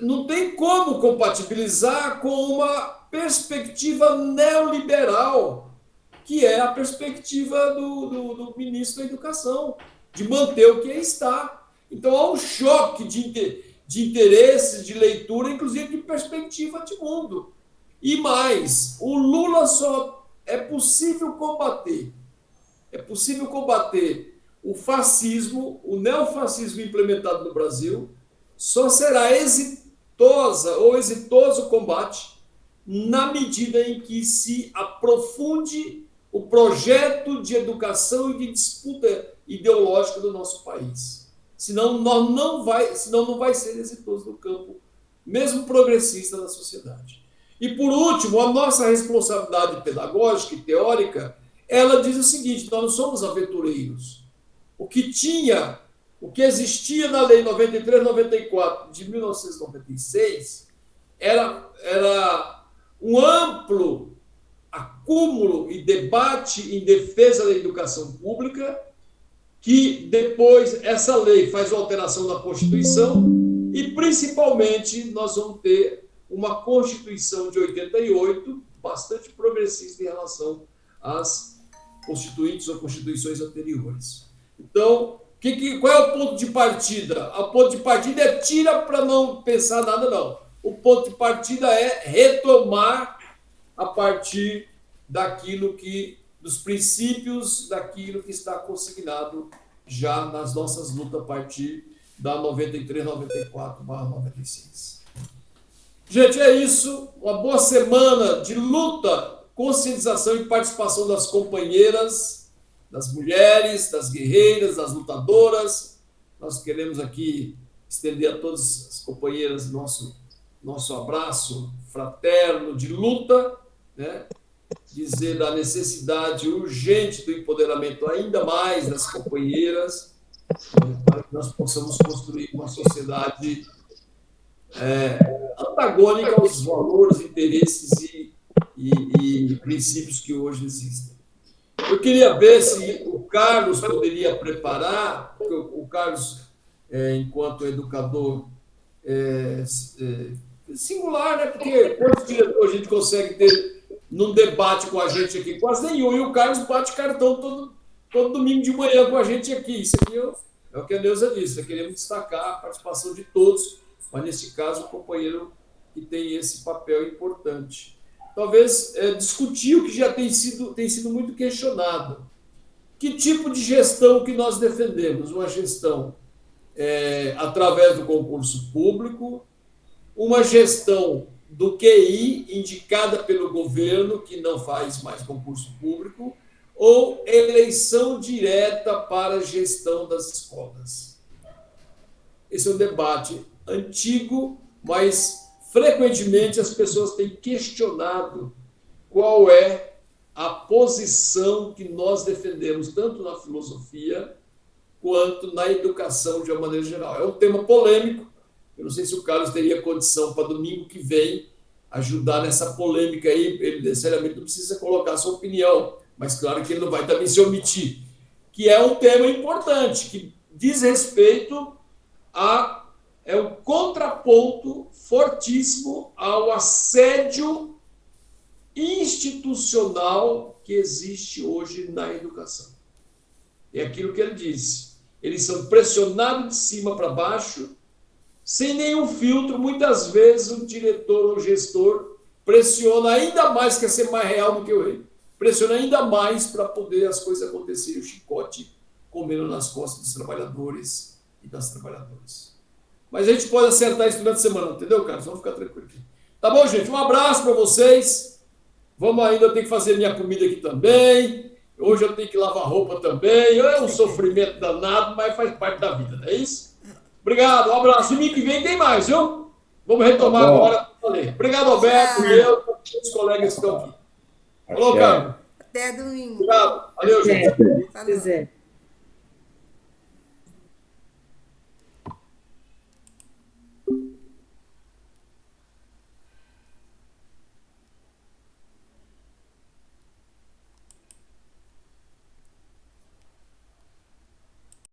Não tem como compatibilizar com uma perspectiva neoliberal, que é a perspectiva do ministro da Educação, de manter o que está. Então, há um choque de interesses, de leitura, inclusive de perspectiva de mundo. E mais, o Lula só é possível combater o fascismo, o neofascismo implementado no Brasil, só será exitoso o combate na medida em que se aprofunde o projeto de educação e de disputa ideológica do nosso país. Senão não vai ser exitoso no campo, mesmo progressista, da sociedade. E, por último, a nossa responsabilidade pedagógica e teórica, ela diz o seguinte: nós não somos aventureiros. O que existia na Lei 93/94 de 1996 era um amplo acúmulo e debate em defesa da educação pública, que depois essa lei faz uma alteração na Constituição e, principalmente, nós vamos ter uma Constituição de 88 bastante progressista em relação às constituintes ou constituições anteriores. Então, qual é o ponto de partida? O ponto de partida é tira para não pensar nada, não. O ponto de partida é retomar a partir dos princípios, daquilo que está consignado já nas nossas lutas a partir da 93/94/96. Gente, é isso. Uma boa semana de luta, conscientização e participação das companheiras, das mulheres, das guerreiras, das lutadoras. Nós queremos aqui estender a todas as companheiras nosso abraço fraterno de luta, né? Dizer da necessidade urgente do empoderamento ainda mais das companheiras, para que nós possamos construir uma sociedade antagônica aos valores, interesses e princípios que hoje existem. Eu queria ver se o Carlos poderia preparar, porque o Carlos, enquanto educador singular, né? Porque quantos diretores a gente consegue ter num debate com a gente aqui? Quase nenhum. E o Carlos bate cartão todo domingo de manhã com a gente aqui. Isso aqui é o que a Neuza disse. Nós queremos destacar a participação de todos, mas, nesse caso, o companheiro que tem esse papel importante. Talvez discutir o que já tem sido muito questionado. Que tipo de gestão que nós defendemos? Uma gestão através do concurso público, uma gestão do QI indicada pelo governo, que não faz mais concurso público, ou eleição direta para a gestão das escolas. Esse é um debate antigo, mas frequentemente as pessoas têm questionado qual é a posição que nós defendemos, tanto na filosofia quanto na educação de uma maneira geral. É um tema polêmico. Eu não sei se o Carlos teria condição para domingo que vem ajudar nessa polêmica aí. Ele necessariamente não precisa colocar a sua opinião, mas claro que ele não vai também se omitir. Que é um tema importante, que diz respeito é um contraponto fortíssimo ao assédio institucional que existe hoje na educação. É aquilo que ele disse. Eles são pressionados de cima para baixo, sem nenhum filtro. Muitas vezes o diretor ou o gestor pressiona ainda mais, quer ser mais real do que o rei. Pressiona ainda mais para poder as coisas acontecerem. O chicote comendo nas costas dos trabalhadores e das trabalhadoras. Mas a gente pode acertar isso durante a semana, entendeu, Carlos? Vamos ficar tranquilo aqui. Tá bom, gente? Um abraço para vocês. Vamos ainda, eu tenho que fazer minha comida aqui também. Hoje eu tenho que lavar roupa também. É um sofrimento danado, mas faz parte da vida, não é isso? Obrigado, um abraço. Domingo que vem tem mais, viu? Vamos retomar agora. Obrigado, Alberto, e eu, todos os colegas que estão aqui. Falou, Carlos. Até domingo. Obrigado. Valeu, gente. Valeu.